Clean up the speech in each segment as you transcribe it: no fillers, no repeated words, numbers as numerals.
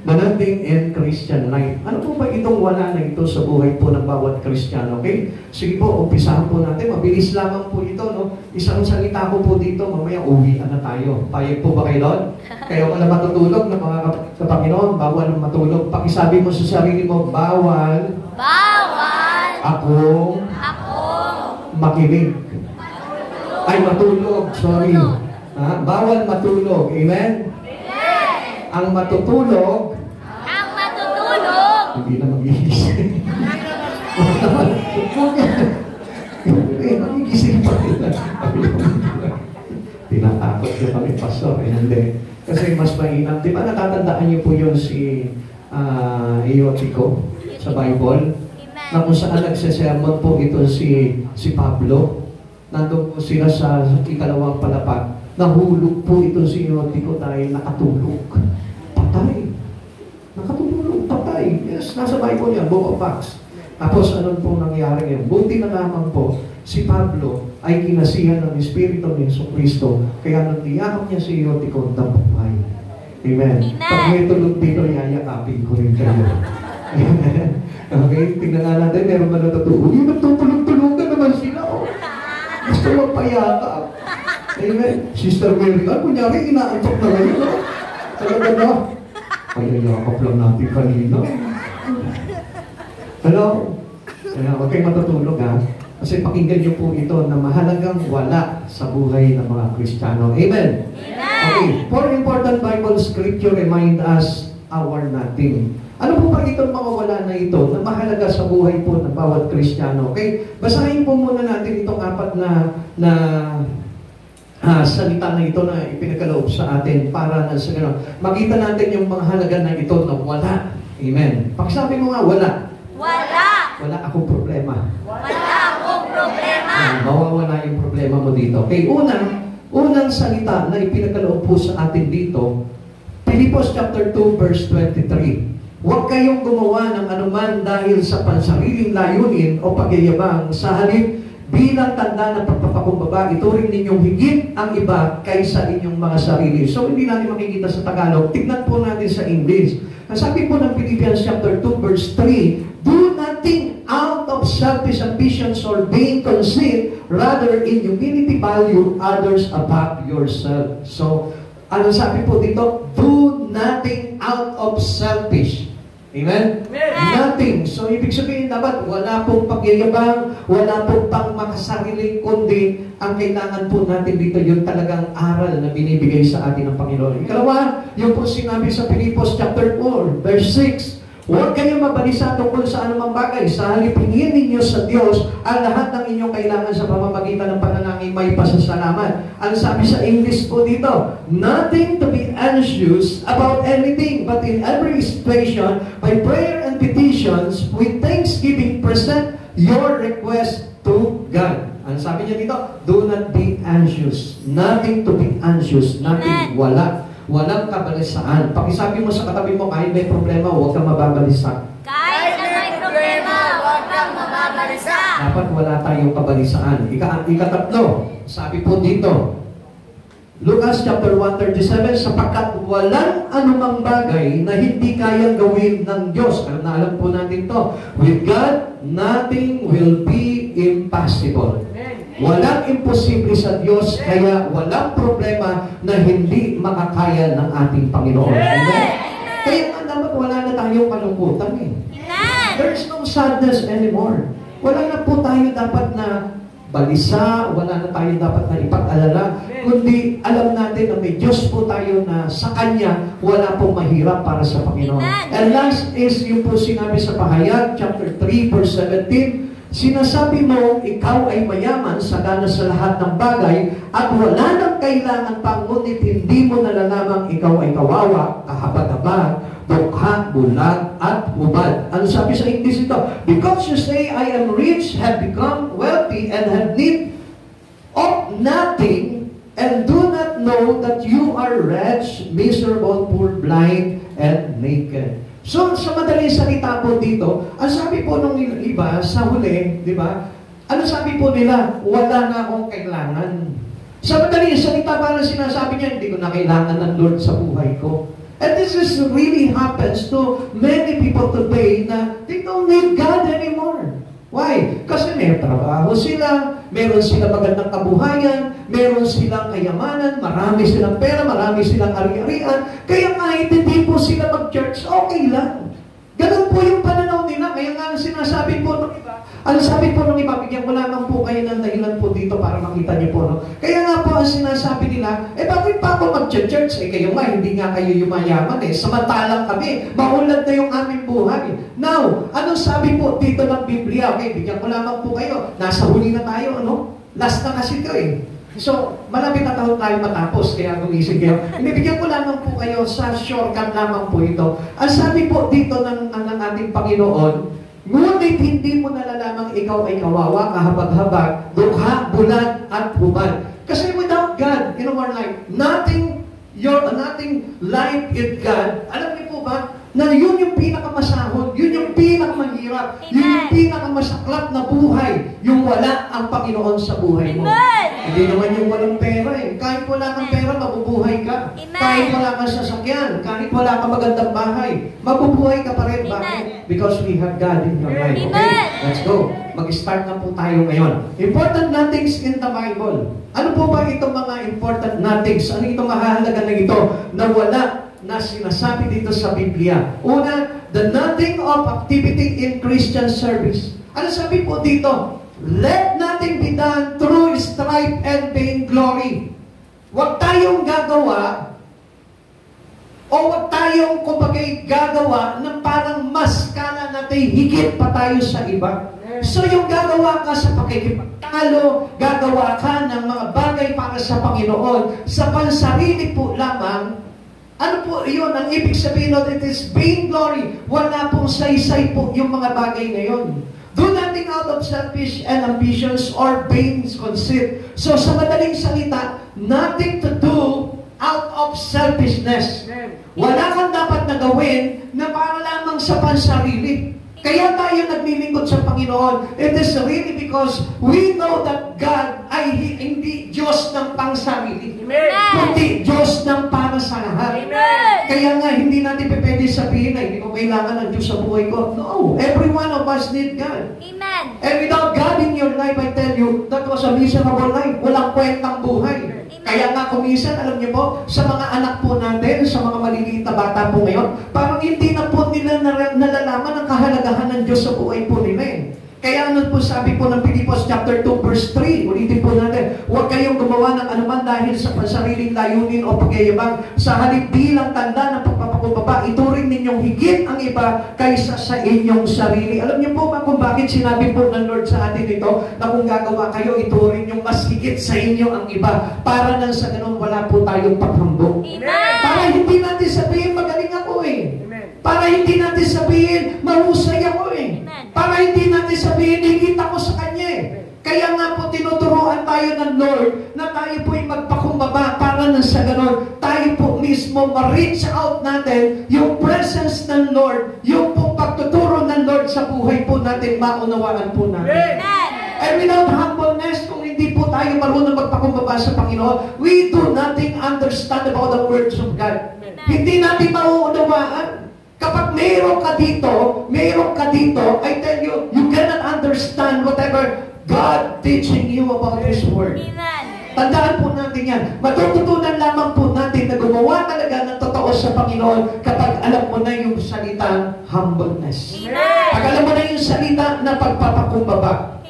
Danating and Christian life. Ano po ba itong wala na ito sa buhay po ng bawat Kristiyano? Okay? Sige po, umpisahan po natin. Mabilis lamang po ito, no? Isang salita ko po dito, mamaya uwian na tayo. Payag po ba kayo doon? Kaya wala matutulog na mga Panginoon, bawal matulog. Pakisabi mo sa sarili mo, bawal akong makinig. Ay, matulog. Sorry. Ha? Bawal matulog. Amen? Ang matutulog, hindi na magigising. Magigising pa rin. Tinatakot ko kami, Pastor. Hindi. Kasi mas mainam. Di ba natatandaan niyo po yun si Eutico sa Bible? Na kung saan nagsesermon po ito si Pablo. Nandun po sila sa ikalawang palapag. Nahulog po ito si Eutico dahil nakatulog. Patay. Nakatulog, patay. Yes, nasa Bible yan, Book of Acts. Tapos anong po nangyari yan? Buti na lamang po, si Pablo ay kinasihan ng Espiritu ng Jesucristo. Kaya nang niyakap niya si Eutico, nabuhay. Amen. Pag may tulog dito, yayakapin ko rin kayo. Amen. Okay, tingnan nga natin, meron ba natutulog? Yung nagtutulog-tulog na naman sila. Oh. Gusto magpayakap. Amen. Sister Mary, kunyari, inaantok na ngayon. No? Talaga na. Ay, yakap lang natin kanina. Hello? Kaya huwag kayong matutulog, ha? Kasi pakinggan niyo po ito na mahalagang wala sa buhay ng mga Kristiyano. Amen? Okay. Four important Bible scripture remind us our nothing. Ano po ba itong mga wala na ito na mahalaga sa buhay po ng bawat Kristiyano? Okay? Basahin po muna natin itong apat na salita na ito na ipinagkaloob sa atin para na sa gano'n. Makita natin yung mga halaga na ito na wala. Amen. Pakisabi mo nga, wala. Wala akong problema. Mawawala yung problema mo dito. Okay, unang salita na ipinagkaloob po sa atin dito, Philippians chapter 2 verse 23. Huwag kayong gumawa ng anuman dahil sa pansariling layunin o pagyayabang, sa halip bilang tanda ng pagpapakumbaba, ituring ninyong higit ang iba kaysa inyong mga sarili. So, hindi natin makikita sa Tagalog. Tignan po natin sa English. Sabi po ng Philippians chapter 2 verse 3, do nothing out of selfish ambitions or vain conceit, rather in humility value others above yourself. So, ano sabi po dito? Do nothing out of selfish. Amen? Nothing. So, ibig sabihin dapat wala pong pagyayabang, wala pong pang makasarili, kundi ang kailangan po natin dito yung talagang aral na binibigay sa atin ng Panginoon. Ikalawa, yung po sinabi sa Philippians chapter 4, verse 6, huwag kayong mabalisa tungkol sa anumang bagay. Sa halip, hingin ninyo sa Diyos ang lahat ng inyong kailangan sa pamamagitan ng panalangin may pasasalamat. Ang sabi sa English po dito, nothing to be anxious about anything, but in every situation, by prayer and petitions, with thanksgiving, present your request to God. Ang sabi niya dito, do not be anxious. Nothing to be anxious. Nothing, wala. Walang kabalisaan. Pakisabi mo sa katabi mo, kahit may problema, huwag kang mababalisa. Kahit na may problema, huwag kang mababalisa. Dapat wala tayong kabalisaan. Ikatatlo, sabi po dito, Lucas chapter 1:37, sapagkat walang anumang bagay na hindi kayang gawin ng Diyos. Kaya alam po natin to, with God, nothing will be impossible. Walang imposible sa Diyos, kaya walang problema na hindi makakaya ng ating Panginoon. Amen? Kaya dapat wala na tayong kalungkutan eh. There's no sadness anymore. Wala na po tayo dapat na balisa, wala na tayo dapat na ipag-alala, kundi alam natin na may Diyos po tayo na sa Kanya, wala pong mahirap para sa Panginoon. And last is yung po sinabi sa Pahayag, chapter 3, verse 17, sinasabi mo, ikaw ay mayaman, sagana sa lahat ng bagay, at wala nang kailangan pang, ngunit hindi mo nalalamang ikaw ay kawawa, kahabag-habag, bukha, bulag, at hubad. Ano sabi sa English ito? Because you say, I am rich, have become wealthy, and have need of nothing, and do not know that you are wretched, miserable, poor, blind, and naked. So, sa madaling salita po dito, ang sabi po nung iba, sa huli, di ba? Ano sabi po nila? Wala na akong kailangan. Sa madaling salita, parang sinasabi niya, hindi ko na kailangan ng Lord sa buhay ko. And this is really happens to many people today na they don't need God anymore. Why? Kasi may trabaho sila, meron silang magandang kabuhayan, meron silang kayamanan, marami silang pera, marami silang ari-arian, kaya kahit hindi po sila mag-church, okay lang. Ganun po yung pananaw nila. Kaya nga sinasabi po ng iba, ang sabi po ng iba, bigyan ko lamang po kayo ng dahilan po dito para makita niyo po. No? Kaya nga po ang sinasabi nila, bakit pa ako mag-church? Kayo nga, hindi nga kayo yumayaman Samantalang kami, maulad na yung aming buhay. Now, anong sabi po dito ng Biblia? Okay, bigyan ko lamang po kayo. Nasa huli na tayo, ano? Last na kasi ito So, malapit na taon tayo matapos, kaya gumising kayo. Ibibigyan ko lamang po kayo sa shortcut lamang po ito. Ang sabi po dito ng ating Panginoon, ngunit hindi mo nalalamang ikaw ay kawawa, kahabag-habag, dukha, bulan, at hubad. Kasi without God in our life, nothing life in God, alam niyo po ba, na yun yung pinakamasahod, yun yung pinakamahirap, yun yung pinakamasaklap na buhay, yung wala ang Panginoon sa buhay mo. Hindi naman yung walang pera Kahit wala kang pera, mabubuhay ka. Kahit wala kang sasakyan, kahit wala kang magandang bahay, mabubuhay ka pa rin. Bakit? Because we have God in your life. Okay? Let's go. Mag-start na po tayo ngayon. Important nothings in the Bible. Ano po ba itong mga important nothings? Ano itong mahalaga na ito na wala na sinasabi dito sa Biblia? Una, the nothing of activity in Christian service. Ano sabi po dito? Let nothing be done through strife and vainglory. Huwag tayong gagawa o huwag tayong gagawa ng parang mas kala natin higit pa tayo sa iba. So yung gagawa ka sa pakikipagtalo, gagawa ka ng mga bagay para sa Panginoon, sa pansarili po lamang. Ano po yun? Ang ibig sabihin nun, it is vainglory. Wala pong saysay po yung mga bagay na yun. Do nothing out of selfish and ambitions or vain conceit. So sa madaling salita, nothing to do out of selfishness. Wala kang dapat na gawin na para lamang sa pansarili. Kaya tayo naglilingkod sa Panginoon. It is really because we know that God ay hindi Diyos ng pangsarili, kundi Diyos ng para sa lahat. Kaya nga, hindi natin pwede sabihin na hindi ko kailangan ng Diyos sa buhay ko. No, every one of us need God. Amen. And without God in your life, I tell you, that was a miserable life. Walang kwentang buhay. Kaya nga kumisan, alam niyo po, sa mga anak po natin, sa mga maliliit na bata po ngayon, parang hindi na po nila nalalaman ang kahalagahan ng Diyos sa buhay po nila Kaya ano po sabi po ng Pilipos chapter 2 verse 3, ulitin po natin, huwag kayong gumawa ng anuman dahil sa pansariling layunin o pagyayabang, sa halip bilang tanda ng pagpapakumbaba, ituring ninyong higit ang iba kaysa sa inyong sarili. Alam niyo po ba kung bakit sinabi po ng Lord sa atin ito, na kung gagawa kayo, ituring yung mas higit sa inyo ang iba, para nang sa ganun wala po tayong paghambog. Para hindi natin sabihin magaling ako Para hindi natin sabihin mahusay ako Para hindi natin sabihin higit ako sa Kanya Kaya nga po tinuturuan tayo ng Lord na tayo po'y magpakumbaba para nang sa ganon tayo po mismo ma-reach out natin yung presence ng Lord, yung po pagtuturo ng Lord sa buhay po natin, maunawaan po natin. And without humbleness, kung hindi po tayo marunong magpakumbaba sa Panginoon, we do nothing understand about the words of God. Hindi natin mauunawaan. Kapag mayroon ka dito, I tell you, you cannot understand whatever God teaching you about His Word. Tandaan po natin yan. Matututunan lamang po natin na gumawa talaga ng totoo sa Panginoon kapag alam mo na yung salitang humbleness. Pag alam mo na yung salita na pagpapakumbaba.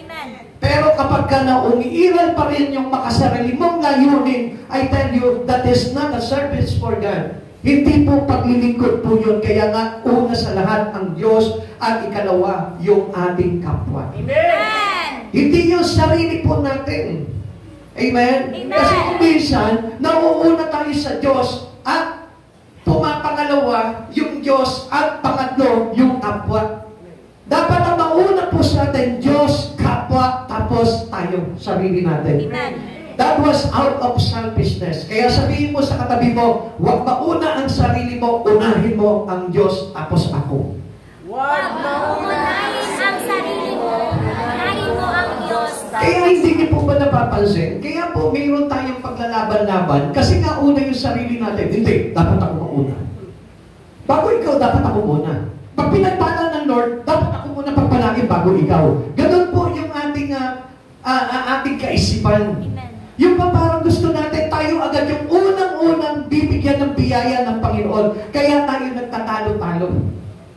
Pero kapag ka na umiiral pa rin yung makasarili mong layunin, I tell you, that is not a service for God. Hindi po paglilingkod po yun. Kaya nga, una sa lahat ang Diyos at ikalawa yung ating kapwa. Amen! Hindi yung sarili po natin. Amen? Kasi kung minsan, nauuna tayo sa Diyos at pumapangalawa yung Diyos at pangatlo yung kapwa. Dapat ang mauna po sa atin, Diyos, kapwa, tapos tayo, sarili natin. Amen. That was out of selfishness. Kaya sabihin mo sa katabi mo, huwag mauna ang sarili mo, unahin mo ang Diyos, tapos ako. Huwag maunahin ang sarili mo, unahin mo ang Diyos. Kaya hindi niyo po ba napapansin? Kaya po mayroon tayong paglalaban-laban, kasi nga una yung sarili natin. Hindi, dapat ako mauna. Bago ikaw, dapat ako muna. Pag pinagpala ng Lord, dapat ako muna pagpalain bago ikaw. Ganun po yung ating kaisipan. Amen. Yung pa parang gusto natin, tayo agad yung unang-unang bibigyan ng biyaya ng Panginoon. Kaya tayo nagtatalo-talo.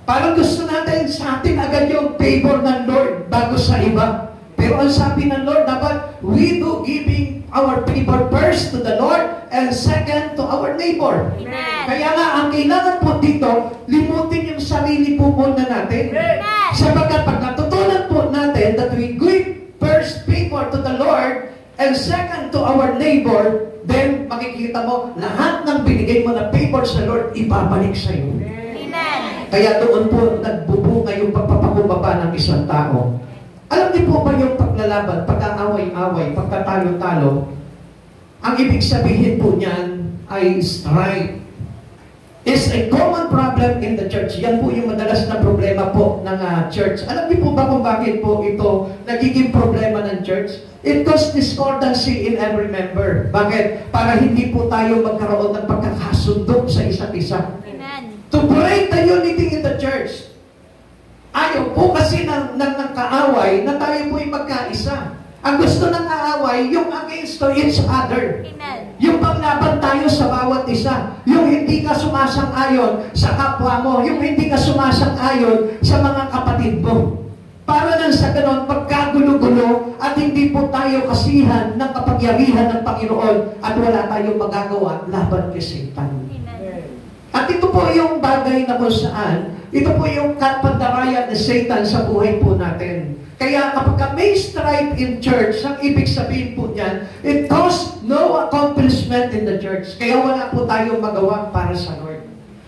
Parang gusto natin sa atin agad yung favor ng Lord bago sa iba. Pero ang sabi ng Lord, dapat we do giving our favor first to the Lord and second to our neighbor. Amen. Kaya nga, ang kailangan po dito, limutin yung sarili po muna natin. Amen. Sapagkat pag natutunan po natin that we give first favor to the Lord and second to our neighbor, then makikita mo, lahat ng binigay mo na favor sa Lord, ibabalik sa iyo. Amen. Kaya doon po nagbubunga yung pagpapakumbaba ng isang tao. Alam niyo po ba yung paglalaban, pag-aaway-away, pagkatalo-talo, ang ibig sabihin po niyan ay strife. Is a common problem in the church. Yan po yung madalas na problema po ng church. Alam niyo po ba kung bakit po ito nagiging problema ng church? It causes discordancy in every member. Bakit? Para hindi po tayo magkaroon ng pagkakasundo sa isa't isa. Amen. To break the unity in the church. Ayaw po kasi ng kaaway na tayo po'y magkaisa. Ang gusto ng kaaway, yung against to each other. Amen. Yung paglaban tayo sa bawat isa. Yung hindi ka sumasang-ayon sa kapwa mo. Yung hindi ka sumasang-ayon sa mga kapatid mo. Para nang sa ganon, pagkagulo-gulo at hindi po tayo kasihan ng kapagyarihan ng Panginoon at wala tayong magagawa laban kay Satan. Amen. At ito po yung bagay na kung saan, ito po yung pandaraya ni Satan sa buhay po natin. Kaya kapag may strife in church, ang ibig sabihin po niyan, it causes no accomplishment in the church. Kaya wala po tayong magawa para sa Lord.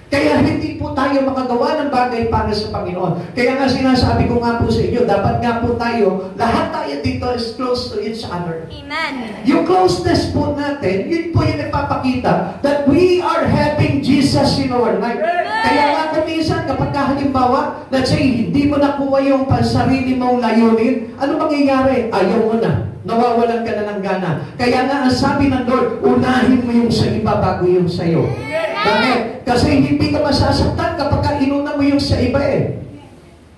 Kaya hindi po tayo makagawa ng bagay para sa Panginoon. Kaya nga sinasabi ko nga po sa inyo, dapat nga po tayo, lahat tayo dito is close to each other. Amen. Yung closeness po natin, yun po yung nagpapakita that we are having Jesus in our life. Kaya nga kung minsan, kapag halimbawa, let's say, hindi mo nakuha yung pansarili mong layunin, ano mangyayari? Ayaw mo na. Nawawalan ka na ng gana. Kaya nga, ang sabi ng Lord, unahin mo yung sa iba bago yung sa'yo. Bakit? Kasi hindi ka masasaktan kapag inuna mo yung sa iba eh.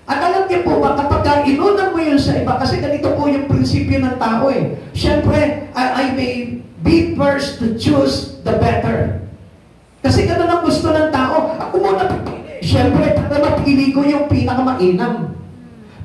At alam niyo po ba, kapag inuna mo yung sa iba, kasi ganito po yung prinsipyo ng tao eh. Siyempre, I may be first to choose the better. Kasi ganun ang gusto ng tao. Ako muna pipili. Siyempre, para mapili ko yung pinakamainam.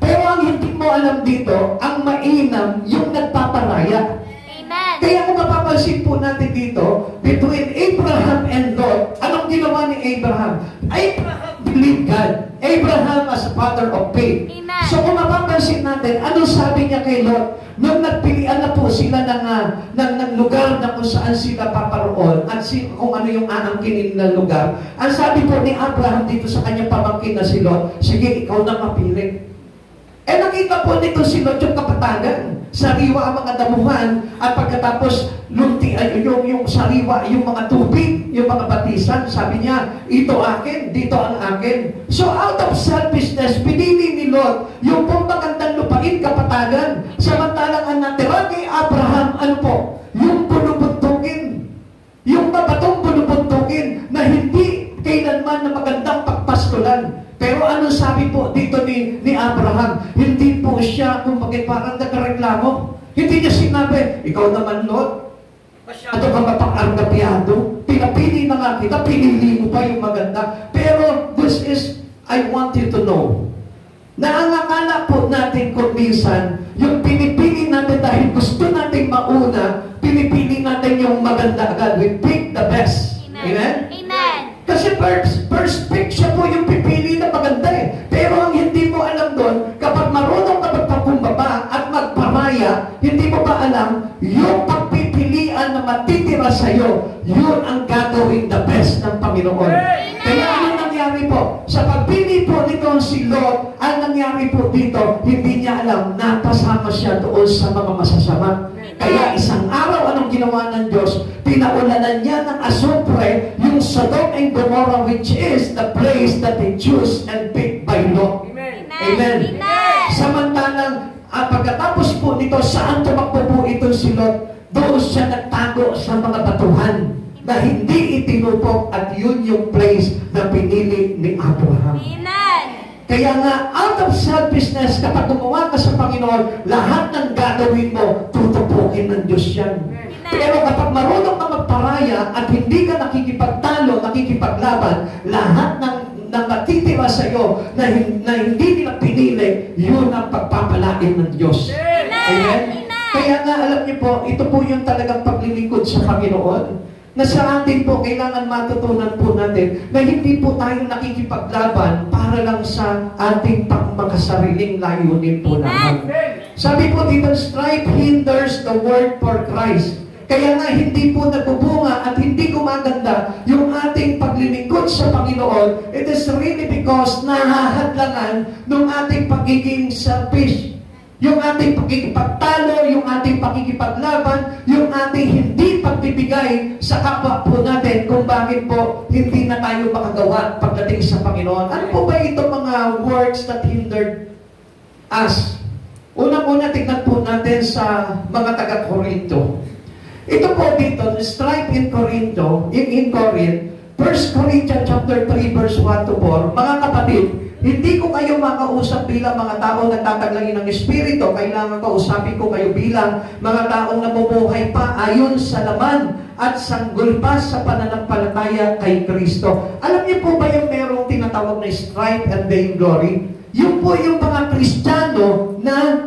Pero ang hindi mo alam dito, ang mainam yung nagpaparaya. Amen. Kaya kung mapapansin po natin dito, between Abraham and Lot, anong ginawa ni Abraham? Abraham believed God. Abraham as a father of faith. Amen. So kung mapapansin natin, anong sabi niya kay Lot? Nung nagpilian na po sila ng lugar na kung saan sila paparoon at kung ano yung aangkinin na lugar, ang sabi po ni Abraham dito sa kanyang pamangkin na si Lot, sige, ikaw na mapili. Eh nakita po nito si Lot yung kapatagan. Sariwa ang mga damuhan at pagkatapos lunti ay yung sariwa, yung mga tubig, yung mga batisan. Sabi niya, ito akin, dito ang akin. So out of selfishness, pinili ni Lot yung pong magandang lupain, kapatagan. Samantalang ang natira kay Abraham, ano po? Yung bunubuntukin. Yung babatong bunubuntukin na hindi kailanman na magandang pagpastulan. Pero ano sabi po dito ni Abraham? Hindi po siya, kung bakit parang nagreklamo. Hindi niya sinabi, ikaw naman, Lot, masyado ka mapang-argapyado. Pinapili na nga kita, pinili mo pa yung maganda. Pero this is, I want you to know, na ang akala po natin kung minsan, yung pinipili natin dahil gusto natin mauna, pinipili natin yung maganda agad. We pick the best. Amen? Amen. Kasi first pick siya po yung pipili na maganda eh. Pero ang hindi mo alam doon, kapag marunong ka magpakumbaba at magparaya, hindi mo ba alam, yung pagpipilian na matitira sa'yo, yun ang gagawin the best ng Panginoon. Kaya ano nangyari po? Sa pagpili po nitong si Lot, ang nangyari po dito, hindi niya alam, napasama siya doon sa mga masasama. Kaya isang araw, anong ginawa ng Diyos? Pinaulanan niya ng asupre yung Sodom and Gomorrah, which is the place that they choose and picked by Lot. Amen. Amen. Amen. Samantalang, pagkatapos po nito, saan tumakbo po ito si Lot? Doon siya nagtago sa mga batuhan na hindi itinupok at yun yung place na pinili ni Abraham. Amen. Kaya nga, out of selfishness, kapag gumawa ka sa Panginoon, lahat ng gagawin mo, tutupukin ng Diyos yan. Pero kapag marunong ka magparaya at hindi ka nakikipagtalo, nakikipaglaban, lahat ng natitira sa iyo na hindi nila pinili, yun ang pagpapalain ng Diyos. Amen? Kaya nga, alam niyo po, ito po yung talagang paglilingkod sa Panginoon. Na sa atin po, kailangan matutunan po natin na hindi po tayo nakikipaglaban para lang sa ating pagmakasariling layunin po naman. Sabi po dito, strife hinders the work for Christ. Kaya nga hindi po nagbubunga at hindi gumaganda yung ating paglilingkod sa Panginoon. It is really because nahahadlangan ng ating pagiging selfish. Yung ating pagkikipagtalo, yung ating pagkikipaglaban, yung ating hindi pagbibigay sa kapwa po natin kung bakit po hindi na tayo makagawa pagdating sa Panginoon. Ano po ba ito mga words that hindered us? Unang-una, tignan po natin sa mga taga-Corinto. Ito po dito, strife in Corinto, in Corinth, 1 Corinthians chapter 3, verse 1 to 4, mga kapatid, hindi ko kayo makausap bilang mga taong nagtataglangin ng Espiritu. Kailangan kausapin ko kayo bilang mga taong nabubuhay pa ayon sa laman at sanggol pa sa pananampalataya kay Kristo. Alam niyo po ba yung merong tinatawag na strife and vainglory? Yun po yung mga Kristiyano na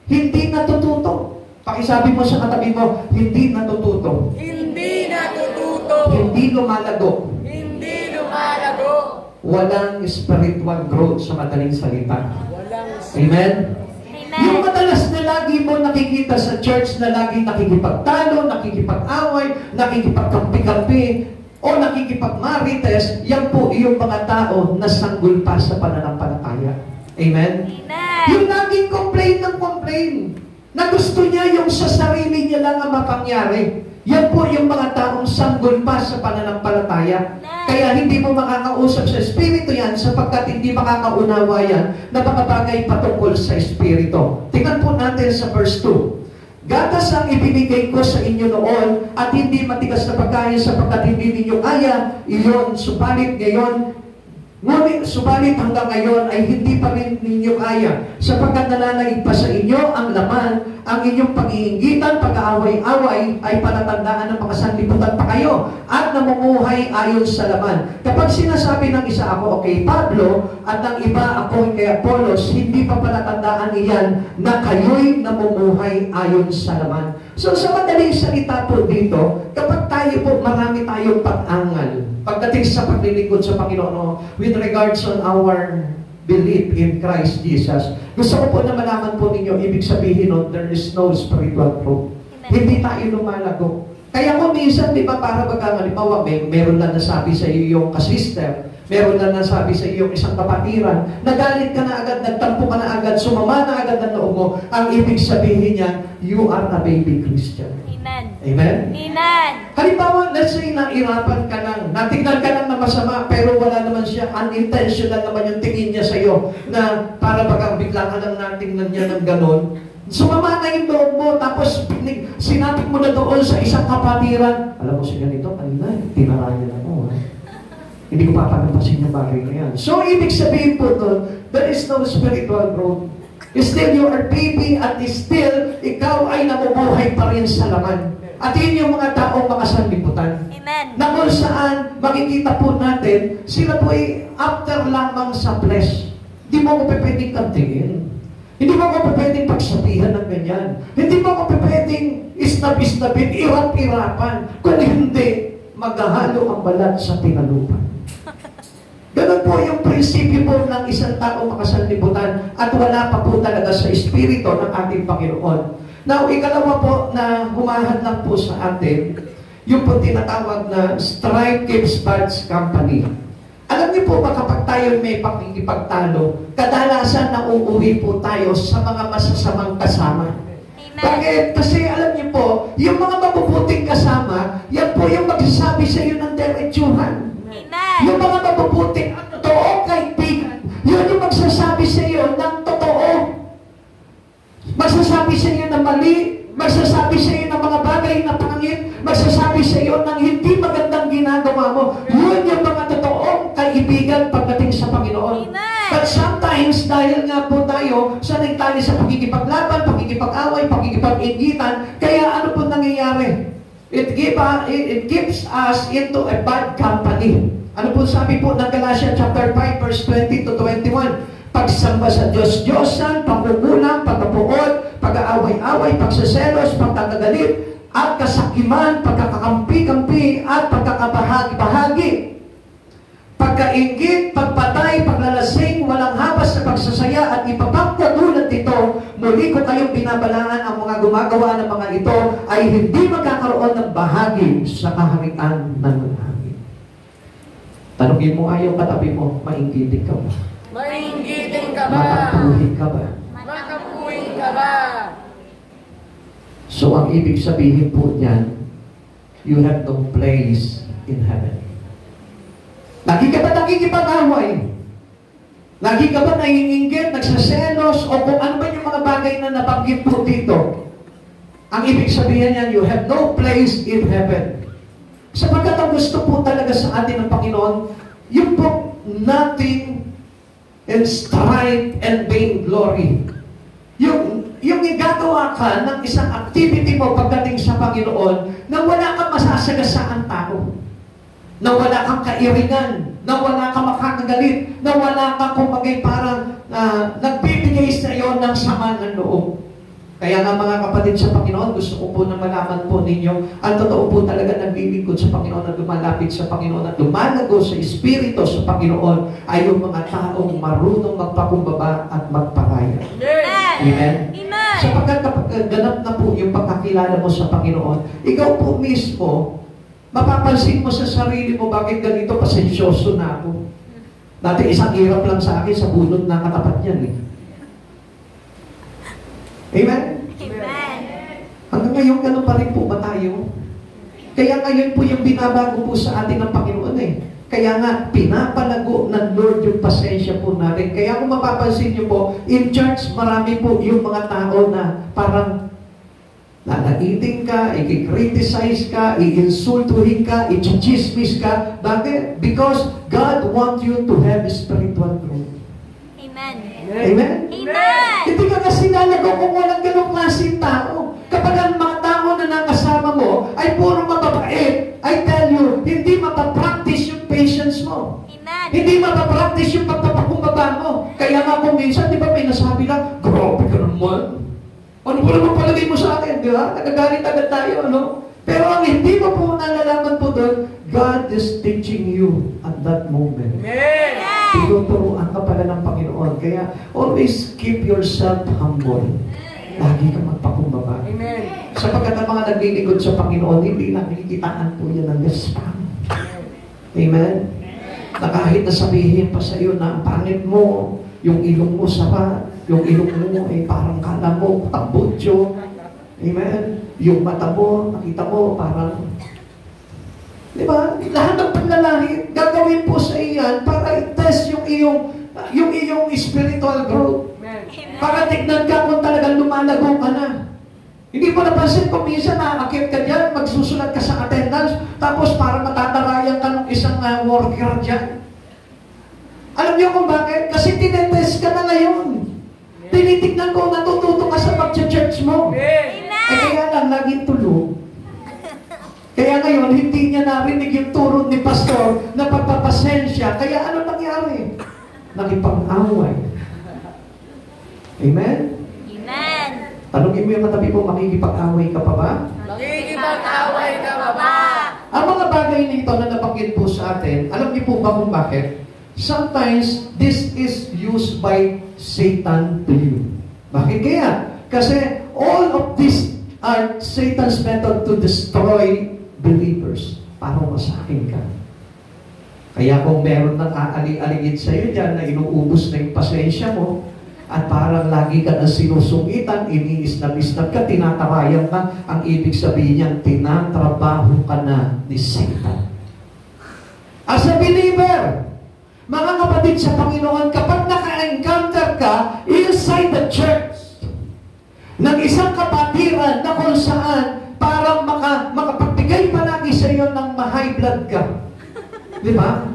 hindi natututo. Pakisabi mo sa katabi mo, hindi natututo. Hindi natututo. Hindi lumalago. Hindi lumalago. Walang spiritual growth sa madaling salita. Walang Amen? Amen. Yung madalas na lagi mo nakikita sa church na lagi nakikipagtalo, nakikipag-away, nakikipagkampi-kampi, o nakikipagmarites, yan po yung mga tao na sanggol pa sa pananampalataya. Amen? Amen. Yung laging complain ng complain, na gusto niya yung sa sarili niya lang ang mapangyari. Yan po yung mga taong sanggol pa sa pananampalataya. Kaya hindi mo makakausap sa Espiritu yan sapagkat hindi makakaunawa yan na mga bagay patungkol sa Espiritu. Tingnan po natin sa verse 2. Gatas ang ibinigay ko sa inyo noon at hindi matigas na pagkain sapagkat hindi ninyo kaya iyon. Subalit hanggang ngayon ay hindi pa rin ninyo kaya sapagkat nananaig pa sa inyo ang laman, ang inyong pag-iinggitan, pag-aaway-away ay palatandaan ng mga sanlibutan pa kayo at namumuhay ayon sa laman. Kapag sinasabi ng isa ako, okay, Pablo, at ng iba ako kay Apollos, hindi pa palatandaan iyan na kayo'y namumuhay ayon sa laman. So sa madaling salita po dito, kapag tayo po, marami tayong pag-angal pagdating sa paglilingkod sa Panginoon with regards on our belief in Christ Jesus. Gusto ko po na malaman po ninyo, ibig sabihin nun, there is no spiritual growth. Hindi tayo lumalago. Kaya kung minsan, di ba, para baga, halimbawa, meron lang nasabi sa iyo yung kasister, meron lang nasabi sa iyo yung isang kapatiran, nagalit ka na agad, nagtampo ka na agad, sumama na agad ang loob mo, ang ibig sabihin niya, you are a baby Christian. Amen. Amen? Amen. Halimbawa, let's say, nairapan ka lang, natignan ka lang na masama, pero wala naman siya, unintentional naman yung tingin niya sa iyo, na para bagang bigla ka lang natingnan niya ng ganon, sumama na yung loob mo, tapos sinapit mo na doon sa isang kapatiran. Alam mo siya ganito, kanina, tinarayan ako. Hindi ko papanapasin yung bagay na yan. So, ibig sabihin po doon, there is no spiritual growth. Still, you are baby at still, ikaw ay nabubuhay pa rin sa laman. At yun yung mga taong makasanlibutan. Amen. Na kung saan, makikita po natin, sila po ay after lamang sa flesh. Hindi mo ko pwedeng kantingin. Hindi mo ko pwedeng pagsabihan ng ganyan. Hindi mo ko pwedeng isnab-isnabin, irap-irapan. Kung hindi, maghahalo ang balat sa tinalupan. Ganun po yung prinsipyo po ng isang tao makasanlibutan at wala pa po talaga sa espiritu ng ating Panginoon. Now, ikalawa po na humahad lang po sa atin, yung po tinatawag na strife keeps bad company. Alam niyo po ba kapag tayo may pakikipagtalo, kadalasan nauuwi po tayo sa mga masasamang kasama. Amen. Bakit? Kasi alam niyo po, yung mga mabubuting kasama, yan po yung magsasabi sa iyo ng diretsuhan. Amen. Yung mga mabubuting at totoo kaibigan, yun yung magsasabi sa iyo ng totoo. Magsasabi sa iyo ng mali, magsasabi sa iyo ng mga bagay na pangit, magsasabi sa iyo ng hindi magandang ginagawa mo. Yun yung mga totoong kaibigan kaibigan pagdating sa Panginoon. Amen. But sometimes, dahil nga po tayo sanay tayo sa pagkikipaglaban, pagkikipag-away, pagkikipag-inggitan, kaya ano po nangyayari? It keeps us into a bad company. Ano po sabi po ng Galatia chapter 5 verse 20 to 21? Pagsamba sa Diyos-Diyosan, pagkukulang, pagkapuot, pag-aaway-away, pagsaselos, pagkakagalit, at kasakiman, pagkakakampi-kampi, at pagkakabahagi-bahagi. Pagkaingit, pagpatay, paglalasing, walang habas sa pagsasaya, at ibabang katulad nito, muli ko kayong binabalaan ang mga gumagawa ng mga ito ay hindi magkakaroon ng bahagi sa kaharian ng langit. Tanungin mo ayaw katabi mo, mainggitin ka ba? Mainggitin ka ba? Matapuhin ka ba? Matapuhin ka ba? So ang ibig sabihin po niyan, you have no place in heaven. Lagi ka ba nakikipag-away? Lagi ka ba naiinggit, nagsaselos, o kung ano ba yung mga bagay na nabanggit po dito? Ang ibig sabihin niyan, you have no place in heaven. Sapagkat ang gusto po talaga sa atin ng Panginoon, yung po nothing and strife and vainglory. Yung igagawa ka ng isang activity mo pagdating sa Panginoon na wala kang masasagasaan tao. Na wala kang kairingan, na wala kang makakagalit, na wala kang kumbagay parang nagbibigay sa iyo ng sama ng loob. Kaya nga mga kapatid sa Panginoon, gusto ko po na malaman po ninyo, ang totoo po talaga naglilingkod sa Panginoon at lumalapit sa Panginoon at lumalago sa Espiritu sa Panginoon ay yung mga taong marunong magpakumbaba at magparaya. Amen? Amen. Sapagkat kapag ganap na po yung pagkakilala mo sa Panginoon, ikaw po mismo, mapapansin mo sa sarili mo, bakit ganito pasensyoso na ako. Dati isang hirap lang sa akin, sa bunot na katapat niyan eh. Amen? Amen. Hanggang ngayon, ganun pa rin po ba tayo? Kaya ngayon po yung binabago po sa atin ng Panginoon eh. Kaya nga, pinapalago ng Lord yung pasensya po natin. Kaya kung mapapansin niyo po, in church, marami po yung mga tao na parang nanaiting ka, i-criticize ka, i-insultuhin ka, i-chismis ka. Bakit? Because God wants you to have spiritual growth. Amen. Amen? Amen. Hindi ka kasi nalagaw kung walang ganong klaseng tao. Kapag ang mga tao na nakasama mo ay puro mababait, I tell you, hindi mapapractice yung patience mo. Amen. Hindi mapapractice yung pagpapakumbaba mo. Kaya nga kung minsan, di ba may nasabi lang, grabe ka naman. Ano po naman palagay mo sa akin, di ba? Nagagalit agad tayo, ano? Pero ang hindi mo po nalalaman po doon, God is teaching you at that moment. Amen. Tinuturuan ka pala ng Panginoon. Kaya always keep yourself humble. Lagi ka magpakumbaba. Amen. Sapagkat ang mga naglilingkod sa Panginoon, hindi nakikitaan po yan ng gaspang. Amen? Na kahit nasabihin pa sa iyo na ang pangit mo, yung ilong mo sara, yung ilong mo ay parang kala mo, tambutso. Amen? Yung mata mo, nakita mo, parang, di ba? Lahat ng panlalangit, gagawin po sa iyan para i-test yung iyong spiritual growth. Amen. Para tignan ka kung talagang lumalago ka na. Hindi mo napansin kung minsan nakakakit ka dyan, magsusulat ka sa attendance, tapos para matatarayan ka ng isang worker dyan. Alam niyo kung bakit? Kasi tinetest ka na ngayon. Tinitignan ko, natututo ka sa pag-church mo. Amen. Kaya lang, laging tulog. Kaya ngayon, hindi niya narinig yung turo ni pastor na pagpapasensya. Kaya ano nangyari? Nakipag-away. Amen? Amen. Tanungin mo yung katabi mo, makikipag-away ka pa ba? Makikipag-away ka ba ba? Ang mga bagay nito na nabanggit po sa atin, alam niyo po ba kung bakit? Sometimes, this is used by Satan to you. Bakit kaya? Kasi all of these are Satan's method to destroy believers. Para masakin ka. Kaya kung meron nang aaling-alingit sa iyo dyan na inuubos na yung pasensya mo, at parang lagi ka na sinusungitan, iniisnab-isnab ka, tinatarayan ka, ang ibig sabihin niyan, tinatrabaho ka na ni Satan. As a believer, mga kapatid sa Panginoon, kapag naka-encounter ka inside the church ng isang kapatiran na kung saan parang makapagbigay palagi sa iyo ng ma-high blood ka. Di ba?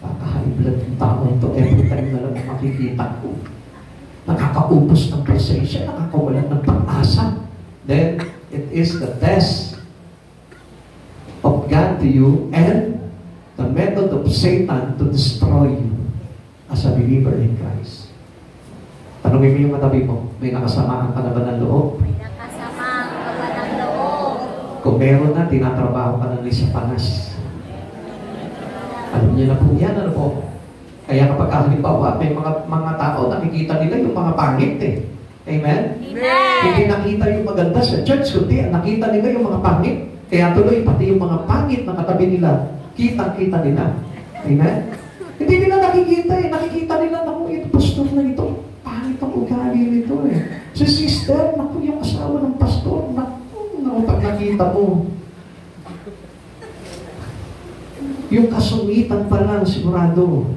Kaka-high blood katulad ng taong ito, every time na lang makikita ko, nakakaubos ng presensya, nakakawalan ng pag-asa. Then, it is the test of God to you and the method of Satan to destroy you as a believer in Christ. Tanungin mo yung katabi mo, may nakasamaan ka na ba ng loob? May nakasamang ka ba ng loob? Kung meron na, tinatrabaho ka na rin sa panas. Alam niyo na po yan, ano po? Kaya kapag halimbawa, may mga tao, nakikita nila yung mga pangit eh. Amen? Amen! Hindi nakita yung maganda sa church, kundi nakita nila yung mga pangit. Kaya tuloy, pati yung mga pangit na katabi nila, kita-kita nila. Amen? Hindi nila nakikita eh. Nakikita nila, naku, ito, pastor na ito. Pangit ang ugali nito eh. Si sister, naku, yung asawa ng pastor, naku, pag nakita mo. Yung kasungitan pa lang, sigurado,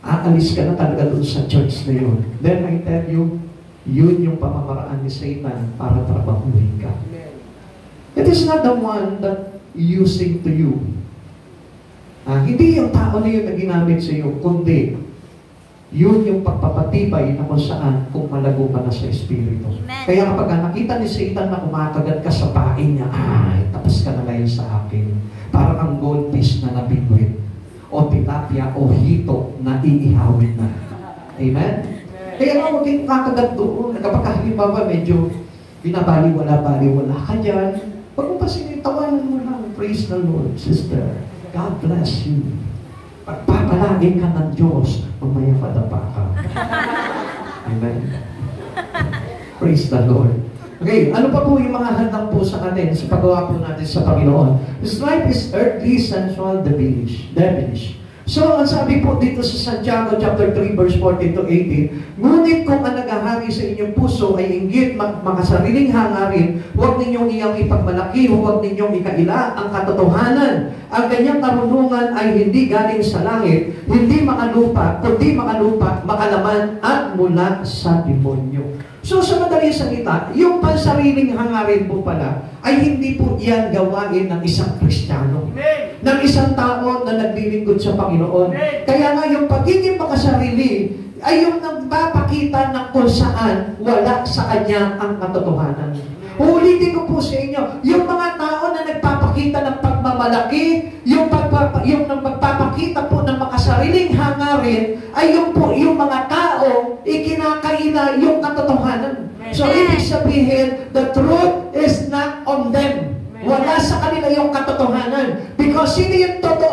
aalis ka na talaga doon sa church na yun. Then I tell you, yun yung pamamaraan ni Satan para trabahuhin ka. It is not the one that using to you. Hindi yung tao na yun na ginamit sa iyo, kundi yun yung pagpapatibay na kung saan kung malago ka na sa Espiritu. Amen. Kaya kapag nakita ni Satan na kumakagat ka sa pain niya, tapos ka na ngayon sa akin. Parang ang goldfish na nabigwit, o tilapia, o hito na iihawin na. Amen? Kaya nga huwag kayong kakagat doon. Kapag halimbawa medyo binabaliwala-baliwala ka dyan, huwag mo pa sinitawan mo lang. Praise the Lord, sister. God bless you. Pagpapalagin ka ng Diyos, mamaya padapa ka. Amen? Praise the Lord. Okay, ano pa po yung mga handang po sa atin sa paggawa po natin sa Panginoon? This life is earthly, sensual, devilish. So, ang sabi po dito sa Santiago chapter 3, verse 14 to 18, ngunit kung ang naghahari sa inyong puso ay inggit, makasariling hangarin, huwag ninyong iyang ipagmalaki, huwag ninyong ikaila ang katotohanan. Ang kanyang karunungan ay hindi galing sa langit, hindi makalupa, kundi makalupa, makalaman at mula sa demonyo. So, sa madaling salita, yung pansariling hangarin po pala, ay hindi po yan gawain ng isang Kristiyano. Ng isang tao na naglilingkod sa Panginoon. Kaya nga yung pagiging makasarili ay yung nagpapakita ng kung saan wala sa kanya ang katotohanan. Uulitin ko po sa inyo, yung mga tao na nagpapakita ng pagmamalaki, yung magpapakita po ng makasariling hangarin, ay yung po yung mga tao ikinakaila yung katotohanan. So, ibig sabihin, the truth is not on them. Wala sa kanila yung katotohanan. Because sino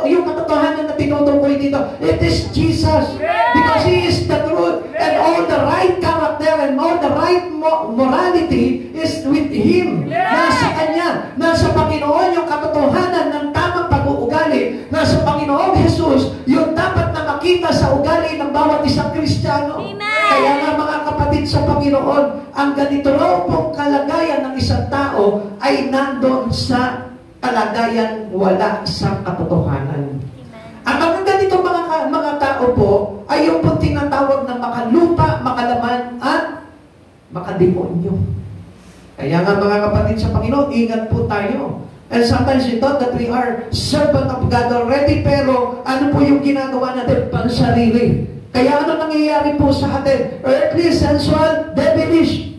yung katotohanan na tinutukoy dito? It is Jesus. Because He is the truth. And all the right character and all the right morality is with Him. Nasa Kanya. Nasa Panginoon yung katotohanan ng tamang pag-uugali. Nasa Panginoong Jesus, yung dapat na makita sa ugali ng bawat isang Kristiyano. Kaya nga mga kapatid sa Panginoon, ang ganito raw pong kalagayan ng isang tao ay nandun sa kalagayan wala sa katotohanan. At ang ganito mga tao po ay yung pong tinatawag na makalupa, makalaman at makademonyo. Kaya nga mga kapatid sa Panginoon, ingat po tayo. And sometimes we thought that we are servant of God already, pero ano po yung ginagawa natin? Pansarili. Kaya ano nangyayari po sa atin? Earthly, sensual, devilish.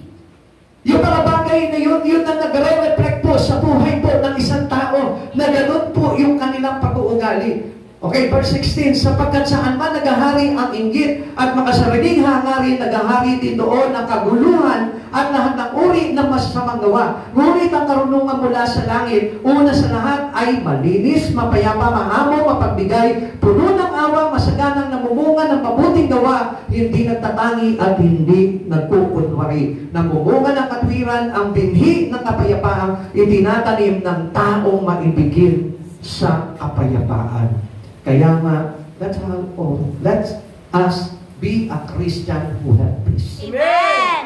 Yung mga bagay na yun na nagre-reflect po sa buhay po ng isang tao na ganun po yung kanilang pag-uugali. Okay, verse 16, sapagkat saan man naghahari ang inggit at makasariling hangarin, naghahari din doon ang kaguluhan at lahat ng uri ng masasamang gawa. Ngunit ang karunungan mula sa langit, una sa lahat ay malinis, mapayapa, maamo, mapagbigay, puno ng awa, masaganang namumunga ng mabuting gawa, hindi nagtatangi at hindi nagkukunwari. Namumunga ng katwiran, ang binhi ng kapayapaan, itinatanim ng taong maibigin sa kapayapaan. Kaya nga, let us be a Christian who have peace. Amen!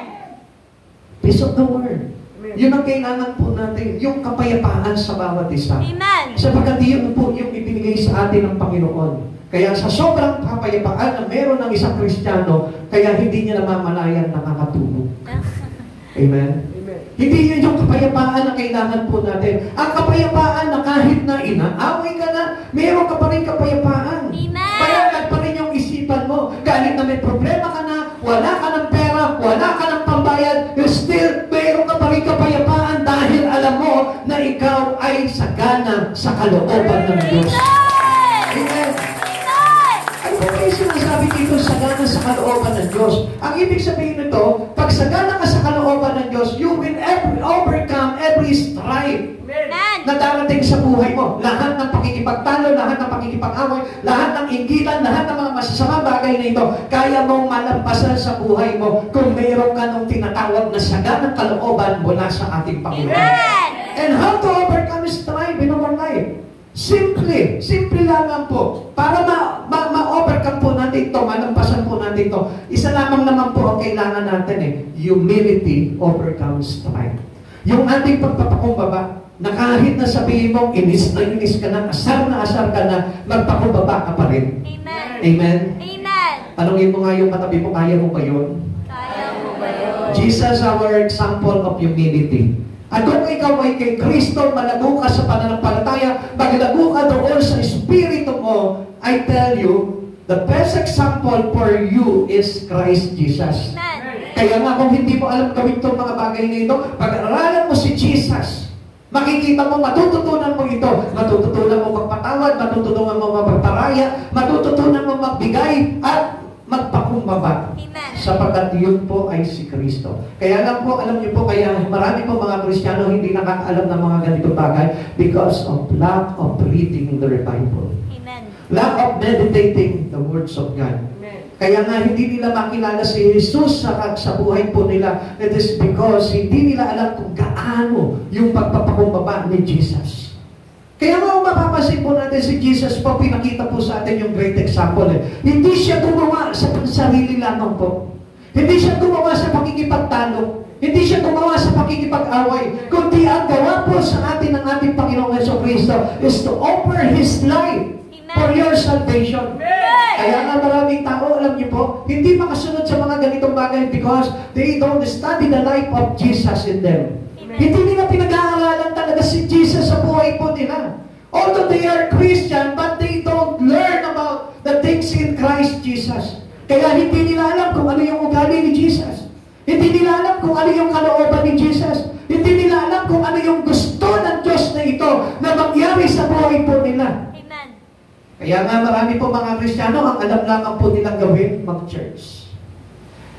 Peace of the word. Yun ang kailangan po natin, yung kapayapaan sa bawat isa. Amen! Sapagkat yun po yung ibinigay sa atin ng Panginoon. Kaya sa sobrang kapayapaan na meron ng isang Kristiyano, kaya hindi niya namamalayan nakakatulog. Amen? Hindi yun yung kapayapaan na kailangan po natin. Ang kapayapaan na kahit na inaaway ka na, meron ka pa rin kapayapaan. Amen! Payagan pa rin yung mo. Kahit na may problema ka na, wala ka ng pera, wala ka ng pambayad, still, mayroon ka pa rin kapayapaan dahil alam mo na ikaw ay sagana sa kalooban ng Diyos. Amen. Ano po kayo sinasabi dito, sagana sa kalooban ng Diyos? Ang ibig sabihin nito, pag sagana ka sa kalooban ng Diyos, you will overcome every strife na darating sa buhay mo. Lahat ng pakikipagtalo, lahat ng pakikipag-away, lahat ng inggitan, lahat ng mga masasamang bagay na ito, kaya mong malampasan sa buhay mo kung mayroon ka nung tinatawag na saganang kalooban mula sa ating Panginoon. And how to overcome strife in our life? Simple lamang po. Para ma-overcome po natin ito, malampasan po natin ito, isa lamang naman po ang kailangan natin humility overcomes strife. Yung ating pagpapakumbaba, na kahit na sabihin mo, inis ka na asar ka na, magpakumbaba ka pa rin. Amen. Amen? Amen. Tanungin mo nga yung katabi mo, kaya mo ba yun? Kaya mo ba yun? Jesus, our example of humility. At kung ikaw ay kay Kristo, malago ka sa pananampalataya, maglago ka doon sa Espiritu mo, I tell you, the best example for you is Christ Jesus. Amen. Kaya nga kung hindi mo alam gawin itong mga bagay na ito, pag-aralan mo si Jesus, makikita mo, matututunan mo ito. Matututunan mo magpatawad, matututunan mo magparaya, matututunan mo magbigay, at magpakumbaba. Amen. Sapagkat yun po ay si Kristo. Kaya lang po, alam niyo po, kaya marami po mga Kristiyano hindi nakakaalam ng mga ganito bagay because of lack of reading the Bible. Amen. Lack of meditating the words of God. Kaya nga hindi nila makilala si Jesus sa buhay po nila. It is because hindi nila alam kung gaano yung pagpapakumbaba ni Jesus. Kaya nga mapapansin po natin si Jesus po, pinakita po sa atin yung great example. Hindi siya gumawa sa sarili lamang po. Hindi siya gumawa sa pakikipagtalo. Hindi siya gumawa sa pakikipag-away. Kundi ang gawa po sa atin ng ating Panginoong Jesucristo is to offer His life for your salvation. Kaya nga maraming tao, alam niyo po, hindi makasunod sa mga ganitong bagay because they don't study the life of Jesus in them. Amen. Hindi nila pinag-aaralan talaga si Jesus sa buhay po nila. Although they are Christian, but they don't learn about the things in Christ Jesus. Kaya hindi nila alam kung ano yung ugali ni Jesus. Hindi nila alam kung ano yung kalooban ni Jesus. Hindi nila alam kung ano yung gusto ng Diyos na ito na mangyari sa buhay po nila. Kaya nga marami po mga Kristiyano, ang alam lamang po nilang gawin, mag-church.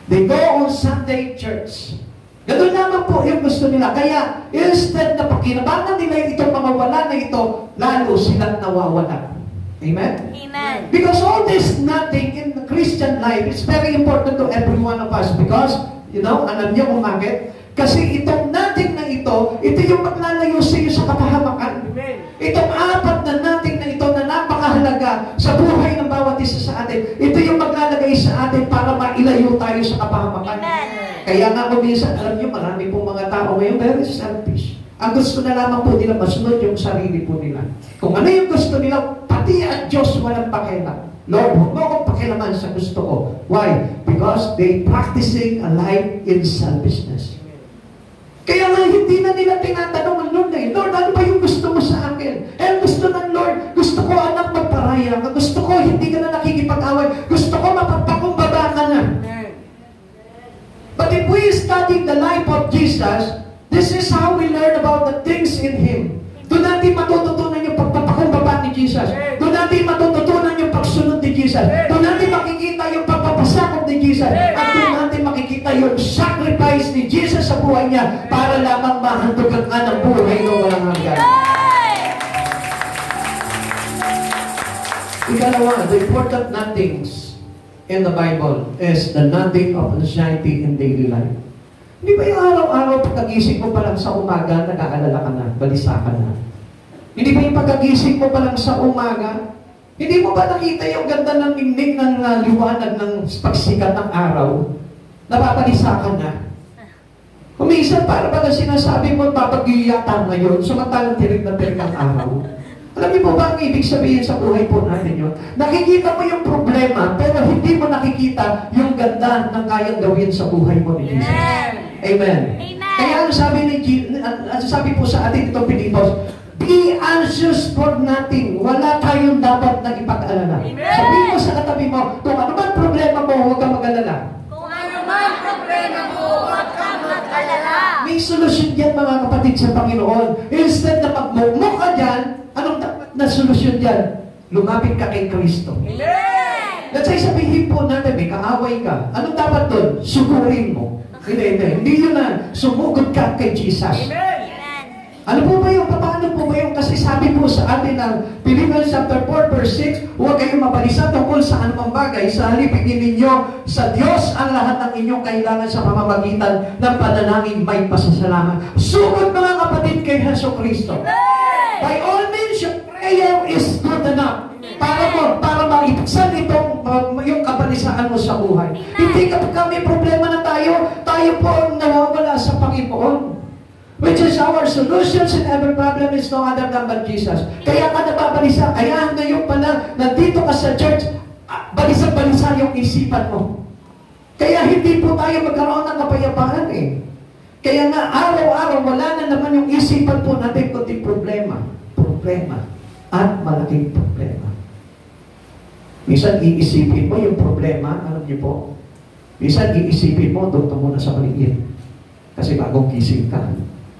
They go on Sunday church. Ganun lamang po yung gusto nila. Kaya instead na pakinabangan nila itong mga wala na ito, lalo silang nawawala. Amen? Amen. Because all this nothing in the Christian life is very important to every one of us. Because, alam niyo kung bakit? Kasi itong nothing na ito yung maglalayo sa iyo sa kapahamakan. Itong apat na nothing na ito na napakahalaga sa buhay ng bawat isa sa atin, ito yung maglalagay sa atin para mailayo tayo sa kapahamakan. Kaya nga kung minsan, alam niyo, marami pong mga tao ngayon very selfish. Ang gusto na lamang po nila masunod yung sarili po nila. Kung ano yung gusto nila, pati ang Diyos walang pakialam. Lord, huwag mo akong pakialaman sa gusto ko. Why? Because they practicing a life in selfishness. Kaya nga hindi na nila tinatanong ang Lord Lord, ano ba yung gusto mo sa akin? Gusto ng Lord, gusto ko anak magparaya, gusto ko hindi ka na nakikipag-away, gusto ko mapagpakumbaba ka na. But if we study the life of Jesus, this is how we learn about the things in Him. Doon natin matututunan yung pagpapakumbaba ni Jesus. Doon natin matututunan yung pagsunod ni Jesus. Doon natin makikita yung pagpapasakop ni Jesus. At doon natin makikita yung sacrifice ni Jesus sa buhay niya para lamang mahandugan ka ng buhay na walang hanggan. Ikalawa, the important nothings in the Bible is the nothing of anxiety in daily life. Hindi ba yung araw-araw pagkagising mo pa lang sa umaga, nag-aalala ka na, balisa ka na? Hindi ba yung pagkagising mo pa lang sa umaga, hindi mo ba nakita yung ganda ng ningning ng liwanag ng pagsikat ng araw? Napabalisa ka na? Kuminsan, para ba na sinasabi mo, papag-iyata ngayon, samantalang tirig na tirig ang araw? Alam niyo po ba ang ibig sabihin sa buhay po natin yun? Nakikita mo yung problema, pero hindi mo nakikita yung ganda ng kayang gawin sa buhay mo ni Jesus. Amen. Amen. Kaya ang sabi po sa ating itong Pilipos, be anxious for nothing. Wala tayong dapat na ipag-alala. Sabihin mo sa katabi mo, kung ano man problema May solusyon yan mga kapatid sa Panginoon. Instead na magmukmuk ka dyan, anong dapat na solusyon dyan? Lumapit ka kay Kristo. Amen! Let's say sabihin po natin, may kaaway ka. Anong dapat doon? Sugurin mo. Hindi yun na. Sumugod ka kay Jesus. Amen! Ano po ba yung, paano po ba yung, kasi sabi po sa atin ng Philippians chapter 4 verse 6, huwag kayong mabalisa tungkol sa anumang bagay, sa halip ninyo sa Diyos ang lahat ng inyong kailangan sa pamamagitan ng panalangin may pasasalamat. Sugod mga kapatid kay Hesus Kristo. By all means, your prayer is good enough. Para maibsan itong yung kabalisaan mo sa buhay. Hindi kapag may problema na tayo po ang nawawala sa Panginoon. Which is our solutions in every problem is no other than but Jesus. Kaya ka nababalisa. Kaya ngayon pala, nandito ka sa church, balisa-balisa yung isipan mo. Kaya hindi po tayo magkaroon ng kapayapaan eh. Kaya nga, araw-araw, wala na naman yung isipan po natin kundi problema. Problema. At malaking problema. Minsan iisipin mo yung problema, alam niyo po, minsan iisipin mo, doon ka muna sa maliit. Kasi bagong gising ka.